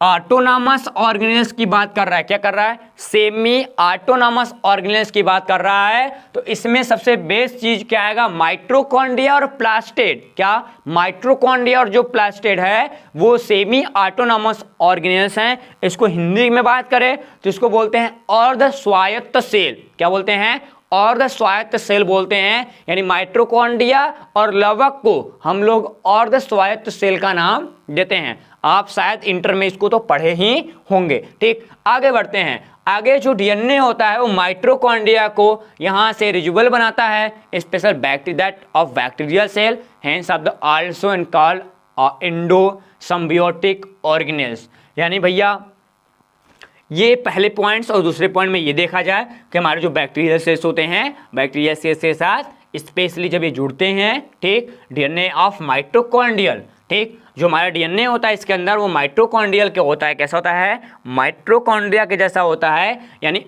ऑटोनॉमस ऑर्गेनेल्स की बात कर रहा है, क्या कर रहा है, सेमी ऑटोनॉमस ऑर्गेनेल्स की बात कर रहा है, तो इसमें सबसे बेस्ट चीज क्या आएगा, माइटोकॉन्ड्रिया और प्लास्टिड। क्या, माइटोकॉन्ड्रिया और जो प्लास्टिड है वो सेमी ऑटोनॉमस ऑर्गेनेल्स हैं। इसको हिंदी में बात करें तो इसको बोलते हैं अर्ध स्वायत्त सेल। क्या बोलते हैं, अर्ध स्वायत्त सेल बोलते हैं, यानी माइटोकॉन्ड्रिया और लवक को हम लोग अर्ध स्वायत्त सेल का नाम देते हैं। आप शायद इंटर में इसको तो पढ़े ही होंगे। ठीक, आगे बढ़ते हैं। आगे जो डीएनए होता है वो माइटोकॉन्ड्रिया को यहाँ से रिजुअल बनाता है, special that of bacterial cell, hence of the also and called endosymbiotic organelles. यानी भैया ये पहले पॉइंट्स, और दूसरे पॉइंट में ये देखा जाए कि हमारे जो बैक्टीरियल सेल्स होते हैं, बैक्टीरियल सेल्स के साथ स्पेशली जब ये जुड़ते हैं, ठीक, डीएनए ऑफ माइटोकॉन्ड्रियल, ठीक, जो हमारा डीएनए होता है इसके अंदर वो माइटोकॉन्ड्रियल के होता है, कैसा होता है, माइटोकॉन्ड्रिया के जैसा होता है, यानी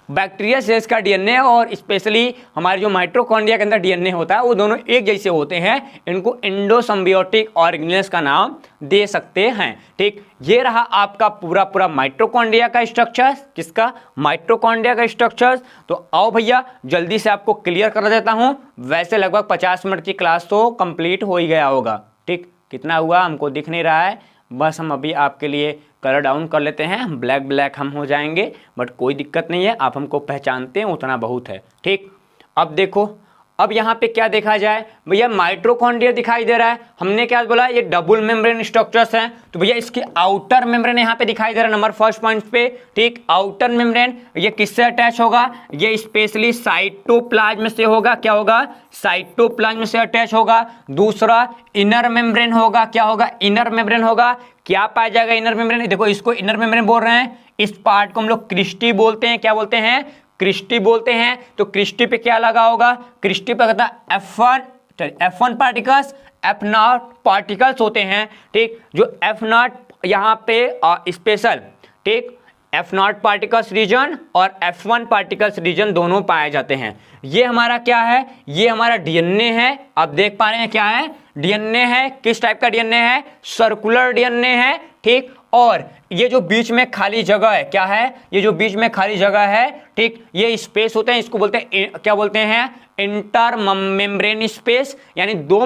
बैक्टीरिया सेल्स का डीएनए और स्पेशली हमारे जो माइटोकॉन्ड्रिया के अंदर डीएनए होता है वो दोनों एक जैसे होते हैं, इनको एंडोसिम्बियोटिक ऑर्गेनेल्स का नाम दे सकते हैं। ठीक, ये रहा आपका पूरा माइटोकॉन्ड्रिया का स्ट्रक्चर, किसका, माइटोकॉन्ड्रिया का स्ट्रक्चर। तो आओ भैया जल्दी से आपको क्लियर कर देता हूं, वैसे लगभग 50 मिनट की क्लास तो कंप्लीट हो ही गया होगा। ठीक, कितना हुआ हमको दिख नहीं रहा है, बस हम अभी आपके लिए कलर डाउन कर लेते हैं, ब्लैक हम हो जाएंगे, बट कोई दिक्कत नहीं है, आप हमको पहचानते हैं उतना बहुत है। ठीक, अब देखो, अब यहाँ पे क्या देखा जाए भैया, माइटोकॉन्ड्रिया दिखाई दे रहा है, हमने क्या बोला, ये डबल मेम्ब्रेन स्ट्रक्चर्स हैं, तो भैया इसकी आउटर मेम्ब्रेन यहाँ पे दिखाई दे रहा है नंबर फर्स्ट पॉइंट पे। ठीक, आउटर मेम्ब्रेन ये किससे अटैच होगा, ये स्पेशली साइटोप्लाज्म से होगा, क्या होगा, साइटोप्लाज्म से अटैच होगा। दूसरा इनर मेम्ब्रेन होगा, क्या होगा, इनर मेम्ब्रेन होगा, क्या पाया जाएगा इनर मेम्ब्रेन, देखो इसको इनर मेम्ब्रेन बोल रहे हैं, इस पार्ट को हम लोग क्रिस्टी बोलते हैं, क्या बोलते हैं, क्रिस्टी बोलते हैं। तो क्रिस्टी पे क्या लगा होगा, क्रिस्टी पे कहता है F1 F1 particles, F0 particles होते हैं, ठीक, जो F0 यहाँ पे स्पेशल, ठीक, F0 पार्टिकल्स रीजन और F1 पार्टिकल्स रीजन दोनों पाए जाते हैं। ये हमारा क्या है, ये हमारा डीएनए है। आप देख पा रहे हैं क्या है, डीएनए है। किस टाइप का डीएनए है, सर्कुलर डीएनए है, ठीक। और ये जो बीच में खाली जगह है क्या है, ये जो बीच में खाली जगह है, ठीक, ये स्पेस होते हैं, इसको बोलते हैं क्या बोलते हैं, इंटर मेम्ब्रेन स्पेस, यानी दो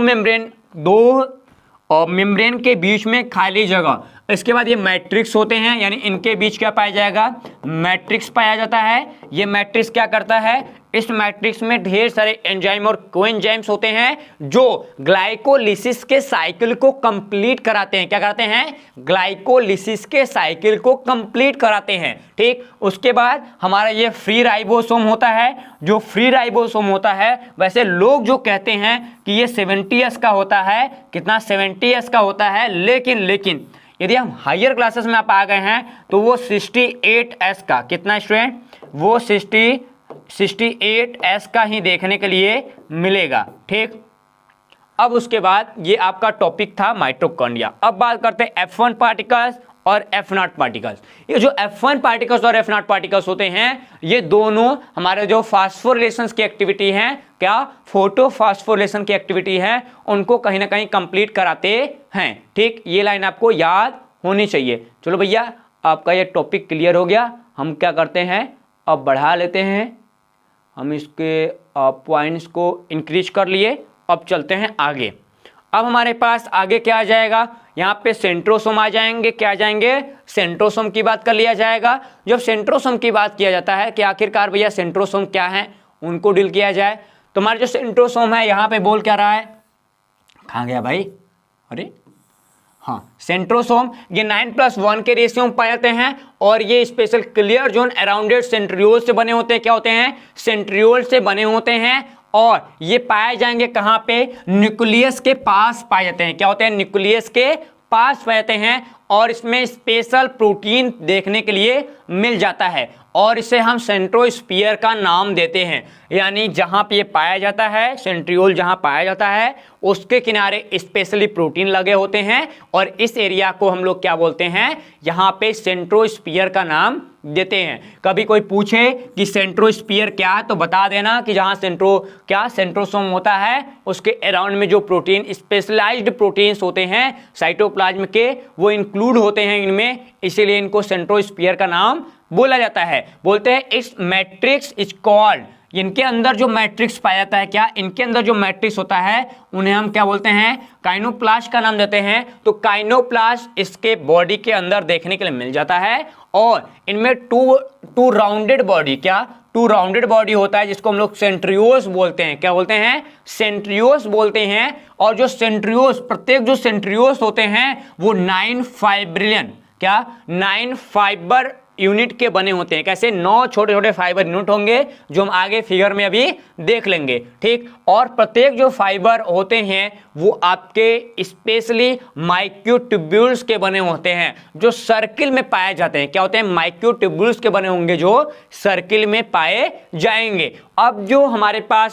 मेम्ब्रेन के बीच में खाली जगह। इसके बाद ये मैट्रिक्स होते हैं, यानी इनके बीच क्या पाया जाएगा, मैट्रिक्स पाया जाता है। ये मैट्रिक्स क्या करता है, इस मैट्रिक्स में ढेर सारे एंजाइम और कोएंजाइम्स होते हैं जो ग्लाइकोलिसिस के साइकिल को कंप्लीट कराते हैं। क्या कराते हैं, ग्लाइकोलिसिस के साइकिल को कंप्लीट कराते हैं, ठीक। उसके बाद हमारा ये फ्री राइबोसोम होता है। जो फ्री राइबोसोम होता है, वैसे लोग जो कहते हैं कि ये 70S का होता है, कितना 70S का होता है, लेकिन यदि हम हायर क्लासेस में आप आ गए हैं तो वो 68S का, कितना स्टूडेंट, वो 68S का ही देखने के लिए मिलेगा, ठीक। अब उसके बाद ये आपका टॉपिक था माइटोकॉन्ड्रिया। अब बात करते हैं F1 पार्टिकल्स और F0 पार्टिकल्स। ये जो F1 पार्टिकल्स और F0 पार्टिकल्स होते हैं, ये दोनों हमारे जो फास्फोरिलेशन की एक्टिविटी है, क्या फोटोफास्फोरिलेशन की एक्टिविटी है, उनको कहीं ना कहीं कंप्लीट कराते हैं, ठीक। ये लाइन आपको याद होनी चाहिए। चलो भैया, आपका ये टॉपिक क्लियर हो गया। हम क्या करते हैं, अब बढ़ा लेते हैं, हम इसके पॉइंट्स को इंक्रीज कर लिए। अब चलते हैं आगे। अब हमारे पास आगे क्या आ जाएगा, यहाँ पे सेंट्रोसोम आ जाएंगे। क्या आ जाएंगे, सेंट्रोसोम की बात कर लिया जाएगा। जब सेंट्रोसोम की बात किया जाता है कि आखिरकार भैया सेंट्रोसोम क्या है, उनको डील किया जाए। तो हमारा जो सेंट्रोसोम है, यहाँ पे बोल क्या रहा है, कहाँ गया भाई, अरे हाँ, सेंट्रोसोम ये 9+1 के रेशियो में पाए जाते हैं और ये special clear zone arounded centriole से बने होते हैं। क्या होते हैं, सेंट्रियोल से बने होते हैं। और ये पाए जाएंगे कहाँ पे, न्यूक्लियस के पास पाए जाते हैं। क्या होते हैं, न्यूक्लियस के पास पाए जाते हैं। और इसमें स्पेशल प्रोटीन देखने के लिए मिल जाता है और इसे हम सेंट्रोस्फीयर का नाम देते हैं। यानी जहाँ पे ये पाया जाता है, सेंट्रियोल जहाँ पाया जाता है, उसके किनारे स्पेशली प्रोटीन लगे होते हैं और इस एरिया को हम लोग क्या बोलते हैं, यहाँ पे सेंट्रोस्फीयर का नाम देते हैं। कभी कोई पूछे कि सेंट्रोस्फीयर क्या है, तो बता देना कि जहाँ सेंट्रोसोम होता है, उसके अराउंड में जो प्रोटीन, स्पेशलाइज्ड प्रोटीन्स होते हैं साइटोप्लाज्म के, वो इंक्लूड होते हैं इनमें, इसीलिए इनको सेंट्रोस्फीयर का नाम बोला जाता है। बोलते हैं इस मैट्रिक्स इज कॉल्ड, इनके अंदर जो मैट्रिक्स पाया जाता है, क्या इनके अंदर जो मैट्रिक्स होता है, उन्हें हम क्या बोलते हैं, काइनोप्लास्ट का नाम देते हैं। तो काइनोप्लास्ट इसके बॉडी के अंदर देखने के लिए मिल जाता है और इनमें टू राउंडेड बॉडी, क्या टू राउंडेड बॉडी होता है, जिसको हम लोग सेंट्रियोल्स बोलते हैं। क्या बोलते हैं, सेंट्रियोल्स बोलते हैं। और जो सेंट्रियोल्स, प्रत्येक जो सेंट्रियोल्स होते हैं वो 9 फाइब्रिलियन, क्या 9 फाइबर यूनिट के बने होते हैं। कैसे, 9 छोटे छोटे फाइबर यूनिट होंगे, जो हम आगे फिगर में अभी देख लेंगे, ठीक। और प्रत्येक जो फाइबर होते हैं वो आपके स्पेशली माइक्रोट्यूब्यूल्स के बने होते हैं, जो सर्किल में पाए जाते हैं। क्या होते हैं, माइक्रोट्यूब्यूल्स के बने होंगे, जो सर्किल में पाए जाएंगे। अब जो हमारे पास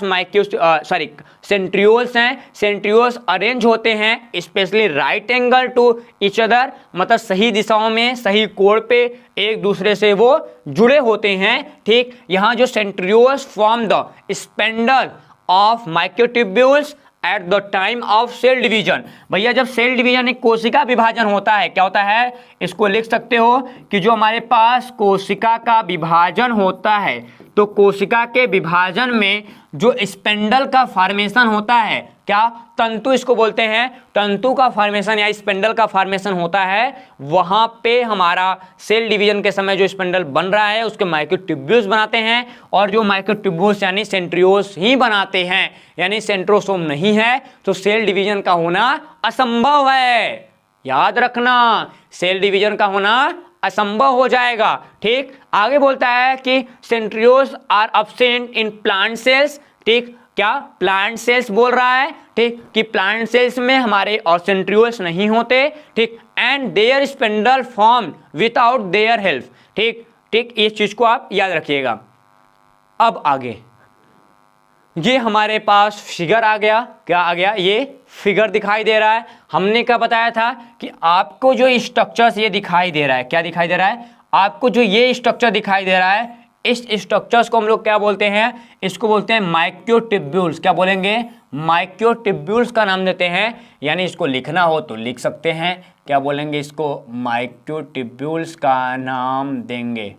सेंट्रियोल्स हैं, सेंट्रियोल्स अरेंज होते हैं specially right angle to each other, मतलब सही दिशाओं में, सही कोण पे एक दूसरे से वो जुड़े होते हैं, ठीक। यहाँ जो centrioles form the spindle of microtubules at the time of cell division. भैया जब सेल डिवीजन, एक कोशिका विभाजन होता है, क्या होता है, इसको लिख सकते हो कि जो हमारे पास कोशिका का विभाजन होता है, तो कोशिका के विभाजन में जो स्पेंडल का फॉर्मेशन होता है, क्या तंतु इसको बोलते हैं, तंतु का फॉर्मेशन या स्पेंडल का फॉर्मेशन होता है, वहां पे हमारा सेल डिवीजन के समय जो स्पेंडल बन रहा है उसके माइक्रोट्यूब्यूल्स बनाते हैं। और जो माइक्रोट्यूब्यूल्स यानी सेंट्रियोल्स ही बनाते हैं, यानी सेंट्रोसोम नहीं है तो सेल डिवीजन का होना असंभव है। याद रखना, सेल डिवीजन का होना असंभव हो जाएगा, ठीक। आगे बोलता है कि centrioles are absent in plant cells, ठीक। क्या प्लांट सेल्स बोल रहा है, ठीक, कि प्लांट सेल्स में हमारे और सेंट्रियोल्स नहीं होते, ठीक। And their spindle form without their help, ठीक ठीक, इस चीज को आप याद रखिएगा। अब आगे ये हमारे पास फिगर आ गया, क्या आ गया, ये फिगर दिखाई दे रहा है। हमने क्या बताया था कि आपको जो स्ट्रक्चर्स ये दिखाई दे रहा है, क्या दिखाई दे रहा है, आपको जो ये स्ट्रक्चर दिखाई दे रहा है, इस स्ट्रक्चर्स को हम लोग क्या बोलते हैं, इसको बोलते हैं माइक्रोट्यूब्यूल्स। क्या बोलेंगे, माइक्रोट्यूब्यूल्स का नाम देते हैं, यानी इसको लिखना हो तो लिख सकते हैं, क्या बोलेंगे, इसको माइक्रोट्यूब्यूल्स का नाम देंगे।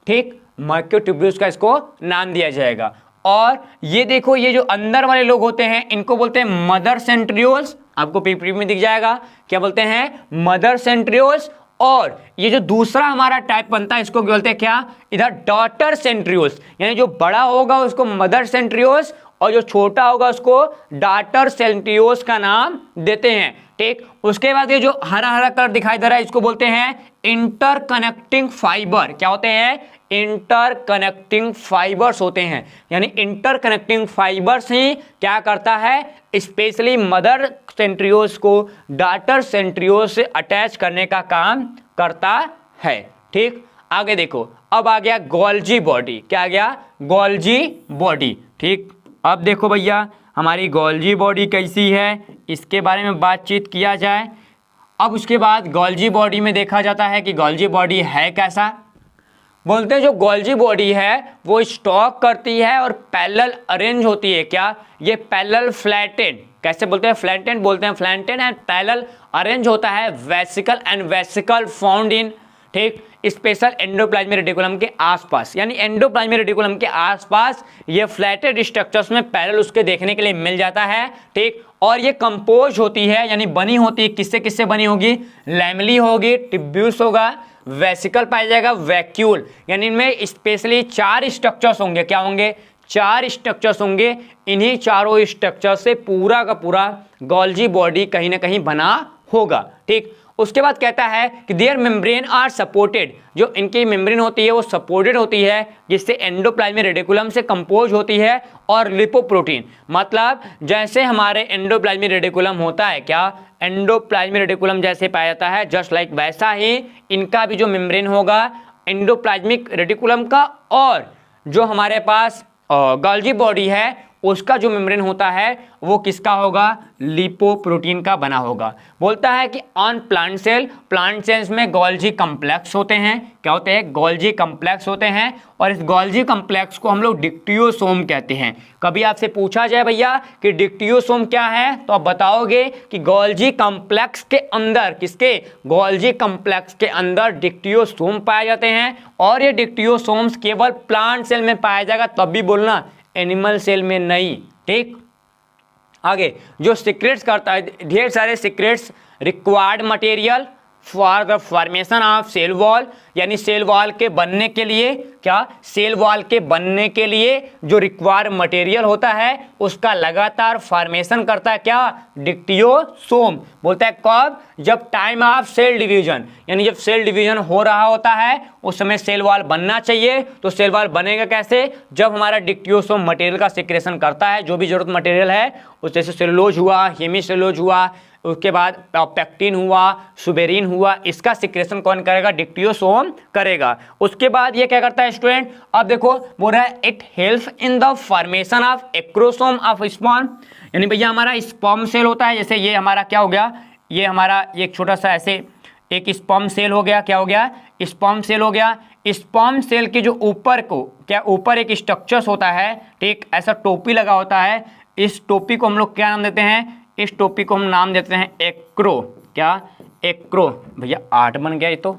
ठीक, माइक्रोट्यूब्यूल्स का इसको नाम दिया जाएगा। और ये देखो, ये जो अंदर वाले लोग होते हैं इनको बोलते हैं मदर सेंट्रियोल्स। आपको पीपीटी में दिख जाएगा, क्या बोलते हैं, मदर सेंट्रियोल्स। और ये जो दूसरा हमारा टाइप बनता है इसको बोलते हैं क्या, इधर डॉटर सेंट्रियोल्स, यानी जो बड़ा होगा उसको मदर सेंट्रियोल्स और जो छोटा होगा उसको डॉटर सेंट्रियोल्स का नाम देते हैं। ठीक, उसके बाद ये जो हरा हरा कलर दिखाई दे रहा है इसको बोलते हैं इंटरकनेक्टिंग फाइबर। क्या होते हैं, इंटरकनेक्टिंग फाइबर्स होते हैं, यानी इंटरकनेक्टिंग फाइबर्स ही क्या करता है, स्पेशली मदर सेंट्रियोल्स को डॉटर सेंट्रियोल्स से अटैच करने का काम करता है। ठीक, आगे देखो, अब आ गया गोल्जी बॉडी। क्या आ गया, गोल्जी बॉडी। ठीक, अब देखो भैया हमारी गोल्जी बॉडी कैसी है, इसके बारे में बातचीत किया जाए। अब उसके बाद गोल्जी बॉडी में देखा जाता है कि गोल्जी बॉडी है कैसा। बोलते हैं जो गोल्जी बॉडी है वो स्टॉक करती है और पैरेलल अरेंज होती है। क्या, ये पैरेलल फ्लैटेड, कैसे बोलते हैं, फ्लैटेड बोलते हैं, फ्लैटेड एंड पैरेलल अरेंज होता है vesicle and vesicle found in, ठीक, स्पेशल एंडोप्लाज्मिक रेटिकुलम के आसपास, यानी एंडोप्लाज्मिक रेटिकुलम के आसपास ये फ्लैटेड स्ट्रक्चर्स में पैरेलल उसके देखने के लिए मिल जाता है। ठीक, और ये कंपोज होती है, यानी बनी होती है, किससे किससे बनी होगी, लैमेली होगी, ट्यूब्यूल्स होगा, वेसिकल पाया जाएगा, वैक्यूल, यानी इनमें स्पेशली 4 स्ट्रक्चर्स होंगे। क्या होंगे, 4 स्ट्रक्चर्स होंगे। इन्हीं चारों स्ट्रक्चर से पूरा का पूरा गोल्जी बॉडी कहीं ना कहीं बना होगा। ठीक, उसके बाद कहता है कि देयर मेम्ब्रेन आर सपोर्टेड, जो इनकी मेम्ब्रेन होती है वो सपोर्टेड होती है, जिससे एंडोप्लाज्मिक रेटिकुलम से कंपोज होती है, और लिपोप्रोटीन, मतलब जैसे हमारे एंडोप्लाज्मिक रेटिकुलम होता है, क्या, एंडोप्लाज्मिक रेटिकुलम जैसे पाया जाता है, जस्ट लाइक वैसा ही इनका भी जो मेम्ब्रेन होगा एंडोप्लाज्मिक रेटिकुलम का, और जो हमारे पास गोल्जी बॉडी है उसका जो मेम्ब्रेन होता है वो किसका होगा, लिपोप्रोटीन का बना होगा। बोलता है कि ऑन प्लांट सेल्स में गोल्जी कम्प्लेक्स होते हैं। क्या होते हैं, गोल्जी कम्प्लेक्स होते हैं, और इस गोल्जी कम्प्लेक्स को हम लोग डिक्टियोसोम कहते हैं। कभी आपसे पूछा जाए भैया कि डिक्टियोसोम क्या है, तो आप बताओगे कि गोल्जी कम्प्लेक्स के अंदर, किसके, गोल्जी कम्प्लेक्स के अंदर डिक्टियोसोम पाए जाते हैं, और ये डिक्टियोसोम्स केवल प्लांट सेल में पाया जाएगा, तब भी बोलना, एनिमल सेल में नहीं। ठीक, आगे जो सीक्रेट्स करता है, ढेर सारे secrets, required material for the formation of cell wall, यानी सेल वॉल के बनने के लिए, क्या, सेल वॉल के बनने के लिए जो रिक्वायर्ड मटेरियल होता है उसका लगातार फॉर्मेशन करता है, क्या, डिक्टियोसोम। बोलता है कब, जब टाइम ऑफ सेल डिवीजन, यानी जब सेल डिवीजन हो रहा होता है उस समय सेल वॉल बनना चाहिए। तो सेल वॉल बनेगा कैसे, जब हमारा डिक्टियोसोम मटेरियल का सिक्रेशन करता है, जो भी जरूरत मटेरियल है, उस जैसे सेलुलोज हुआ, हेमीसेलुलोज हुआ, उसके बाद पेक्टिन हुआ, सुबेरिन हुआ, इसका सिक्रेशन कौन करेगा, डिक्टियोसोम करेगा। उसके बाद ये क्या करता है स्टूडेंट, अब देखो बोल रहा है it help in the formation of acrosome of sperm, यानी भैया हमारा स्पर्म सेल होता है, जैसे ये हमारा क्या हो गया, ये हमारा एक छोटा सा ऐसे एक स्पर्म सेल हो गया, क्या हो गया, स्पर्म सेल हो गया। स्पर्म सेल के जो ऊपर को, क्या, ऊपर एक स्ट्रक्चर्स होता है, ठीक, ऐसा टोपी लगा होता है, इस टोपी को हम लोग क्या नाम देते हैं, इस टोपी को हम नाम देते हैं एक्रो। क्या, एक्रो, भैया 8 बन गया ये तो,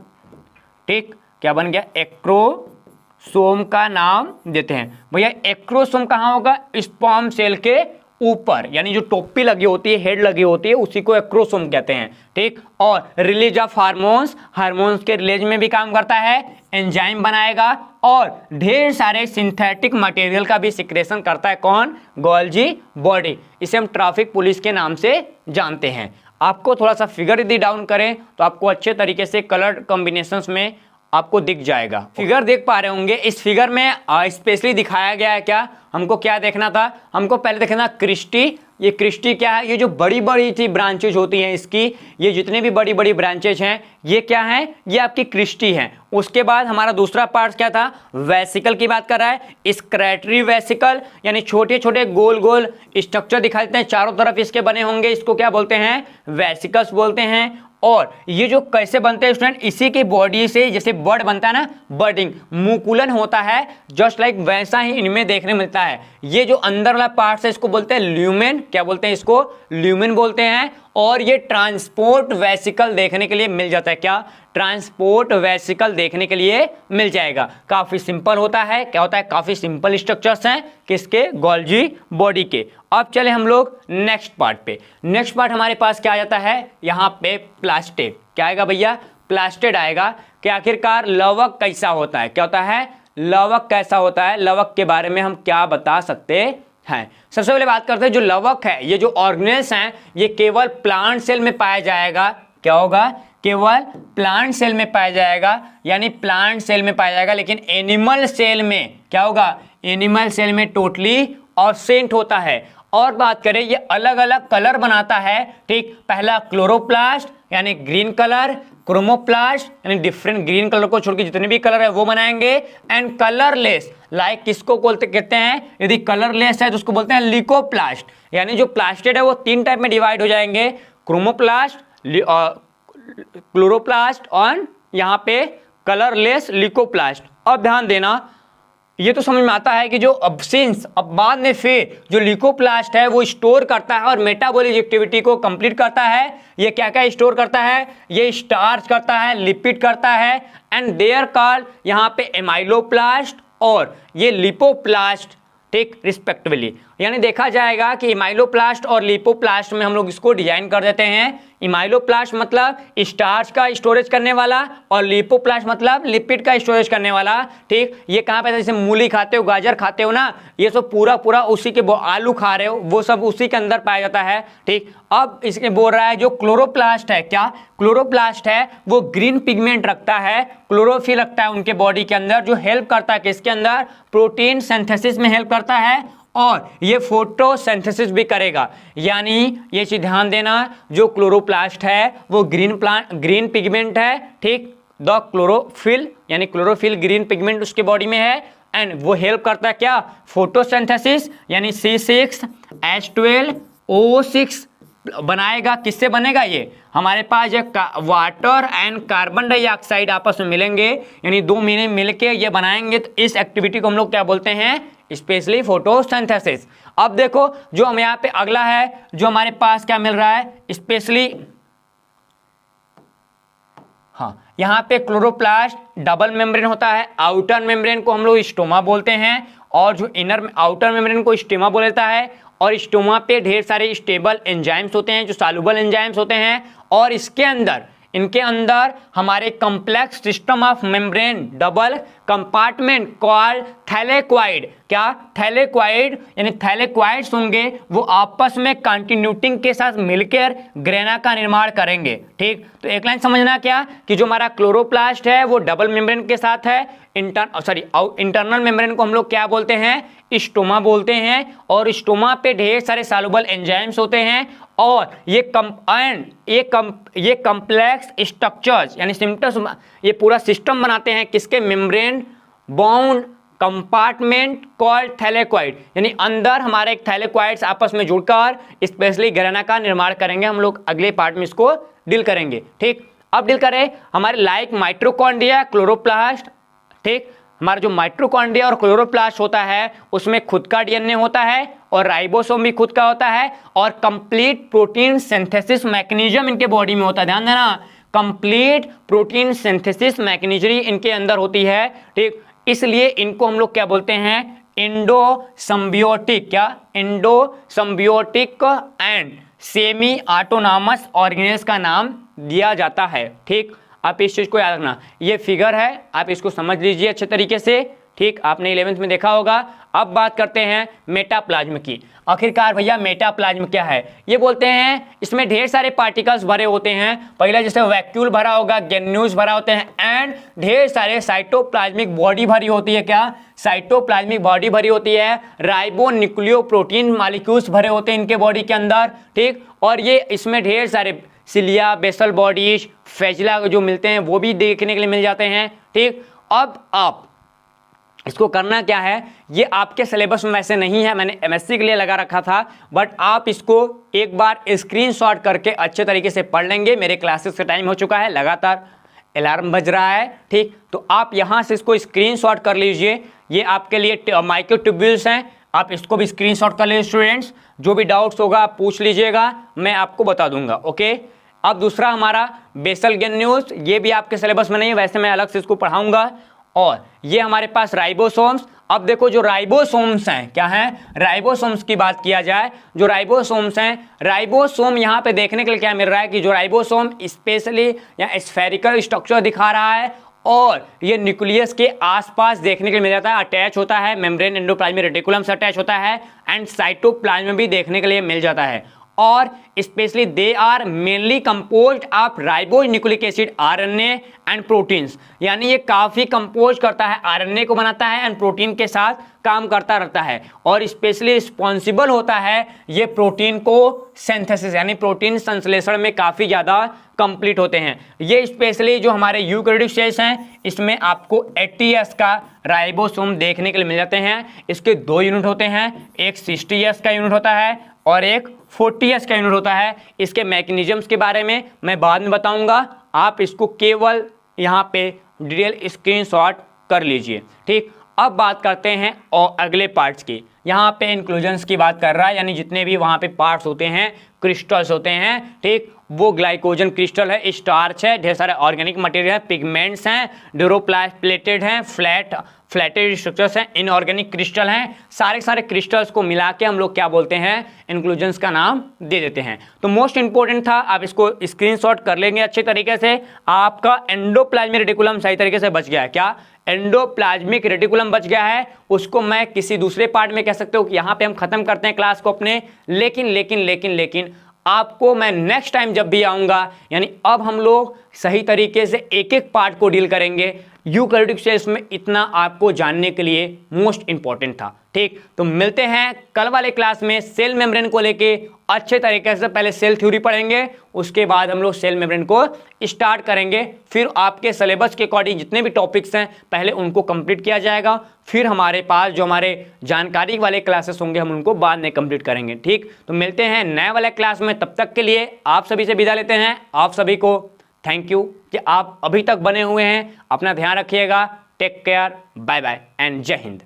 ठीक, क्या बन गया, एक्रोसोम का नाम देते हैं। भैया एक्रोसोम कहाँ होगा, स्पर्म सेल के ऊपर, यानी जो टोपी लगी होती है, हेड लगी होती है, उसी को एक्रोसोम कहते हैं। ठीक, और रिलीज ऑफ हार्मोन्स, हार्मोन्स के रिलीज में भी काम करता है, एंजाइम बनाएगा, और ढेर सारे सिंथेटिक मटेरियल का भी सिक्रेशन करता है। कौन, गोल्जी बॉडी। इसे हम ट्रैफिक पुलिस के नाम से जानते हैं। आपको थोड़ा सा फिगर यदि डाउन करें तो आपको अच्छे तरीके से कलर कॉम्बिनेशंस में आपको दिख जाएगा। फिगर देख पा रहे होंगे, इस फिगर में स्पेशली दिखाया गया है क्या, हमको क्या देखना था, हमको पहले देखना क्रिस्टी ये क्रिस्टी क्या है, ये जो बड़ी बड़ी थी ब्रांचेज होती हैं इसकी, ये जितने भी बड़ी बड़ी ब्रांचेज हैं ये क्या है, ये आपकी क्रिस्टी है। उसके बाद हमारा दूसरा पार्ट क्या था, वेसिकल की बात कर रहा है। स्क्रेटरी वेसिकल यानी छोटे छोटे गोल गोल स्ट्रक्चर दिखाई देते हैं चारों तरफ इसके बने होंगे, इसको क्या बोलते हैं, वेसिकल्स बोलते हैं। और ये जो कैसे बनते हैं स्टूडेंट, इसी की बॉडी से जैसे बर्ड बनता है ना, बर्डिंग मुकुलन होता है, जस्ट लाइक वैसा ही इनमें देखने मिलता है। ये जो अंदर वाला पार्ट है इसको बोलते हैं ल्यूमेन, क्या बोलते हैं इसको, ल्यूमेन बोलते हैं। और ये ट्रांसपोर्ट वेसिकल देखने के लिए मिल जाता है, क्या, ट्रांसपोर्ट वेसिकल देखने के लिए मिल जाएगा। काफी सिंपल होता है, क्या होता है, काफी सिंपल स्ट्रक्चर्स हैं किसके, गोल्जी बॉडी के। अब चले हम लोग नेक्स्ट पार्ट पे। नेक्स्ट पार्ट हमारे पास क्या आ जाता है, यहाँ पे प्लास्टिड, क्या आएगा भैया, प्लास्टिड आएगा कि आखिरकार लवक कैसा होता है, क्या होता है, लवक कैसा होता है, लवक के बारे में हम क्या बता सकते हैं। सबसे पहले बात करते हैं जो लवक है, ये जो ऑर्गेनेल्स हैं ये केवल प्लांट सेल में पाया जाएगा, क्या होगा, केवल प्लांट सेल में पाया जाएगा, यानी प्लांट सेल में पाया जाएगा। लेकिन एनिमल सेल में क्या होगा, एनिमल सेल में टोटली एब्सेंट होता है। और बात करें ये अलग अलग कलर बनाता है, ठीक, पहला क्लोरोप्लास्ट यानी ग्रीन कलर, क्रोमोप्लास्ट यानी डिफरेंट ग्रीन कलर को छोड़ के जितने भी कलर है वो बनाएंगे, एंड कलरलेस लाइक किसको बोलते कहते हैं, यदि कलरलेस है तो उसको बोलते हैं लिकोप्लास्ट। यानी जो प्लास्टिड है वो 3 टाइप में डिवाइड हो जाएंगे, क्रोमोप्लास्ट, क्लोरोप्लास्ट और यहाँ पे कलरलेस लिकोप्लास्ट। अब ध्यान देना, ये तो समझ में आता है कि जो अब्सेंस, अब बाद में फिर जो लिकोप्लास्ट है वो स्टोर करता है और मेटाबॉलिक एक्टिविटी को कंप्लीट करता है। ये क्या क्या स्टोर करता है, ये स्टार्च करता है, लिपिड करता है, एंड देयर कॉल्ड यहाँ पे एमाइलोप्लास्ट और ये लिपोप्लास्ट, ठीक, रिस्पेक्टिवली। यानी देखा जाएगा कि इमाइलोप्लास्ट और लिपोप्लास्ट में हम लोग इसको डिजाइन कर देते हैं। इमाइलोप्लास्ट मतलब स्टार्च का स्टोरेज करने वाला और लिपोप्लास्ट मतलब लिपिड का स्टोरेज करने वाला, ठीक। ये कहाँ पे, जैसे मूली खाते हो, गाजर खाते हो ना, ये सब पूरा पूरा उसी के, आलू खा रहे हो वो सब उसी के अंदर पाया जाता है, ठीक। अब इसके बोल रहा है जो क्लोरोप्लास्ट है, क्या, क्लोरोप्लास्ट है वो ग्रीन पिगमेंट रखता है, क्लोरोफिल रखता है उनके बॉडी के अंदर, जो हेल्प करता है किसके अंदर, प्रोटीन सिंथेसिस में हेल्प करता है और ये फोटोसिंथेसिस भी करेगा। यानी ये चीज ध्यान देना, जो क्लोरोप्लास्ट है वो ग्रीन पिगमेंट है, ठीक, द क्लोरोफिल यानी क्लोरोफिल ग्रीन पिगमेंट उसके बॉडी में है, एंड वो हेल्प करता है क्या, फोटोसिंथेसिस, यानी C6H12O6 बनाएगा। किससे बनेगा ये, हमारे पास जो वाटर एंड कार्बन डाइऑक्साइड आपस में मिलेंगे, यानी 2 महीने मिलके ये बनाएंगे, तो इस एक्टिविटी को हम लोग क्या बोलते हैं, स्पेशली फोटोसिंथेसिस। अब देखो जो हम यहाँ पे अगला है, जो हमारे पास क्या मिल रहा है, स्पेशली हाँ, यहाँ पे क्लोरोप्लास्ट डबल मेम्ब्रेन होता है, आउटर मेम्ब्रेन को हम लोग स्टोमा बोलते हैं, और जो इनर आउटर मेम्ब्रेन को स्टेमा बोल देता है। और स्टोमा पे ढेर सारे स्टेबल एंजाइम्स होते हैं, जो सॉल्युबल एंजाइम्स होते हैं, और इनके अंदर हमारे complex system of membrane double compartment called thylakoid, क्या, थैलेक्वाइड, यानी थैलेक्वाइड्स होंगे वो आपस में कंटिन्यूटिंग के साथ मिलकर ग्रेना का निर्माण करेंगे, ठीक। तो एक लाइन समझना क्या, कि जो हमारा क्लोरोप्लास्ट है वो डबल मेम्ब्रेन के साथ है, इंटरनल मेम्ब्रेन को हम लोग क्या बोलते हैं, स्टोमा बोलते हैं, और स्टोमा पे ढेर सारे सॉल्युबल एंजाइम्स होते हैं, और ये कॉम्प्लेक्स स्ट्रक्चर्स यानी सिम्टम्स, ये पूरा सिस्टम बनाते हैं किसके, membrane bound compartment called thylakoid, यानी अंदर हमारे थैलेक्वाइड्स आपस में जुड़कर स्पेशली ग्रेना का निर्माण करेंगे। हम लोग अगले पार्ट में इसको डील करेंगे, ठीक। अब डील करें हमारे लाइक माइटोकॉन्ड्रिया, क्लोरोप्लास्ट, ठीक। हमारा जो माइटोकॉन्ड्रिया और क्लोरोप्लास्ट होता है उसमें खुद का डीएनए होता है और राइबोसोम भी खुद का होता है, और कंप्लीट प्रोटीन सिंथेसिस मैकेनिज्म इनके बॉडी में होता है। ध्यान देना, कंप्लीट प्रोटीन सिंथेसिस मैकेनिज्म इनके अंदर होती है, ठीक। इसलिए इनको हम लोग क्या बोलते हैं, इंडोसिम्बियोटिक, क्या, इंडोसिम्बियोटिक एंड सेमी ऑटोनॉमस ऑर्गेनेल्स का नाम दिया जाता है, ठीक। आप इस चीज को याद रखना, ये फिगर है, आप इसको समझ लीजिए अच्छे तरीके से, ठीक, आपने 11th में देखा होगा। अब बात करते हैं मेटाप्लाज्म की। आखिरकार भैया मेटाप्लाज्म क्या है? ये बोलते हैं इसमें ढेर सारे पार्टिकल्स भरे होते हैं। पहला जैसे वैक्यूल भरा होगा, ग्रेन्यूल्स भरा होते हैं, एंड ढेर सारे साइटोप्लाज्मिक बॉडी भरी होती है। क्या? साइटोप्लाज्मिक बॉडी भरी होती है। राइबो न्यूक्लियोप्रोटीन मॉलिक्यूल्स भरे होते हैं इनके बॉडी के अंदर, ठीक। और ये इसमें ढेर सारे सिलिया, बेसल बॉडीज, फ्लैजिला जो मिलते हैं वो भी देखने के लिए मिल जाते हैं, ठीक। अब आप इसको करना क्या है, ये आपके सिलेबस में वैसे नहीं है, मैंने एमएससी के लिए लगा रखा था, बट आप इसको एक बार स्क्रीनशॉट करके अच्छे तरीके से पढ़ लेंगे। मेरे क्लासेस का टाइम हो चुका है, लगातार अलार्म बज रहा है, ठीक। तो आप यहाँ से इसको स्क्रीनशॉट कर लीजिए। ये आपके लिए माइक्रोट्यूब्यूल्स हैं, आप इसको भी स्क्रीनशॉट कर लीजिए। स्टूडेंट्स जो भी डाउट्स होगा आप पूछ लीजिएगा, मैं आपको बता दूंगा, ओके। अब दूसरा हमारा बेसल ग्रेन्यूल्स, ये भी आपके सिलेबस में नहीं है, वैसे मैं अलग से इसको पढ़ाऊंगा। और ये हमारे पास राइबोसोम्स। अब देखो जो राइबोसोम्स हैं, क्या हैं? राइबोसोम्स की बात किया जाए, जो राइबोसोम्स हैं, राइबोसोम यहाँ पे देखने के लिए क्या मिल रहा है कि जो राइबोसोम स्पेशली या स्फेरिकल स्ट्रक्चर दिखा रहा है और ये न्यूक्लियस के आसपास देखने के लिए मिल जाता है, अटैच होता है, मेम्ब्रेन एंडोप्लाज्मिक रेटिकुलम से अटैच होता है, एंड साइटोप्लाज्म भी देखने के लिए मिल जाता है। और specially they are mainly composed of ribonucleic acid, RNA and proteins, यानी ये काफ़ी कंपोज करता है, आरएनए को बनाता है एंड प्रोटीन के साथ काम करता रहता है, और स्पेशली रिस्पॉन्सिबल होता है ये प्रोटीन को सिंथेसिस यानी प्रोटीन संश्लेषण में काफ़ी ज़्यादा कंप्लीट होते हैं। ये स्पेशली जो हमारे यूकैरियोटिक सेल्स हैं इसमें आपको 80S का राइबोसोम देखने के लिए मिल जाते हैं। इसके 2 यूनिट होते हैं, एक 60S का यूनिट होता है और एक 40S का यूनिट होता है। इसके मैकेनिज्म्स के बारे में मैं बाद में बताऊंगा, आप इसको केवल यहाँ पे डिटेल स्क्रीनशॉट कर लीजिए, ठीक। अब बात करते हैं और अगले पार्ट्स की। यहाँ पे इंक्लूजन्स की बात कर रहा है, यानी जितने भी वहाँ पे पार्ट्स होते हैं, क्रिस्टल्स होते हैं, ठीक। वो ग्लाइकोजन क्रिस्टल है, स्टार्च है, ढेर सारे ऑर्गेनिक मटेरियल है, पिगमेंट्स हैं, ड्यूरोप्लेटेड हैं, फ्लैटेड स्ट्रक्चर्स हैं, इनऑर्गेनिक क्रिस्टल हैं। सारे क्रिस्टल्स को मिला के हम लोग क्या बोलते हैं, इंक्लूजन्स का नाम दे देते हैं। तो मोस्ट इंपॉर्टेंट था, आप इसको स्क्रीनशॉट कर लेंगे अच्छे तरीके से। आपका एंडोप्लाज्मिक रेटिकुलम सही तरीके से बच गया है। क्या? एंडोप्लाज्मिक रेटिकुलम बच गया है। उसको मैं किसी दूसरे पार्ट में कह सकते हो कि यहाँ पे हम खत्म करते हैं क्लास को अपने, लेकिन आपको मैं नेक्स्ट टाइम जब भी आऊंगा, यानी अब हम लोग सही तरीके से एक एक पार्ट को डील करेंगे। यूकैरियोटिक सेल्स में इतना आपको जानने के लिए मोस्ट इंपॉर्टेंट था, ठीक। तो मिलते हैं कल वाले क्लास में सेल मेम्ब्रेन को लेके अच्छे तरीके से। पहले सेल थ्योरी पढ़ेंगे, उसके बाद हम लोग सेल मेम्ब्रेन को स्टार्ट करेंगे। फिर आपके सिलेबस के अकॉर्डिंग जितने भी टॉपिक्स हैं पहले उनको कंप्लीट किया जाएगा, फिर हमारे पास जो हमारे जानकारी वाले क्लासेस होंगे हम उनको बाद में कंप्लीट करेंगे, ठीक। तो मिलते हैं नए वाले क्लास में, तब तक के लिए आप सभी से विदा लेते हैं। आप सभी को थैंक यू कि आप अभी तक बने हुए हैं। अपना ध्यान रखिएगा। Take care, bye bye and Jai Hind.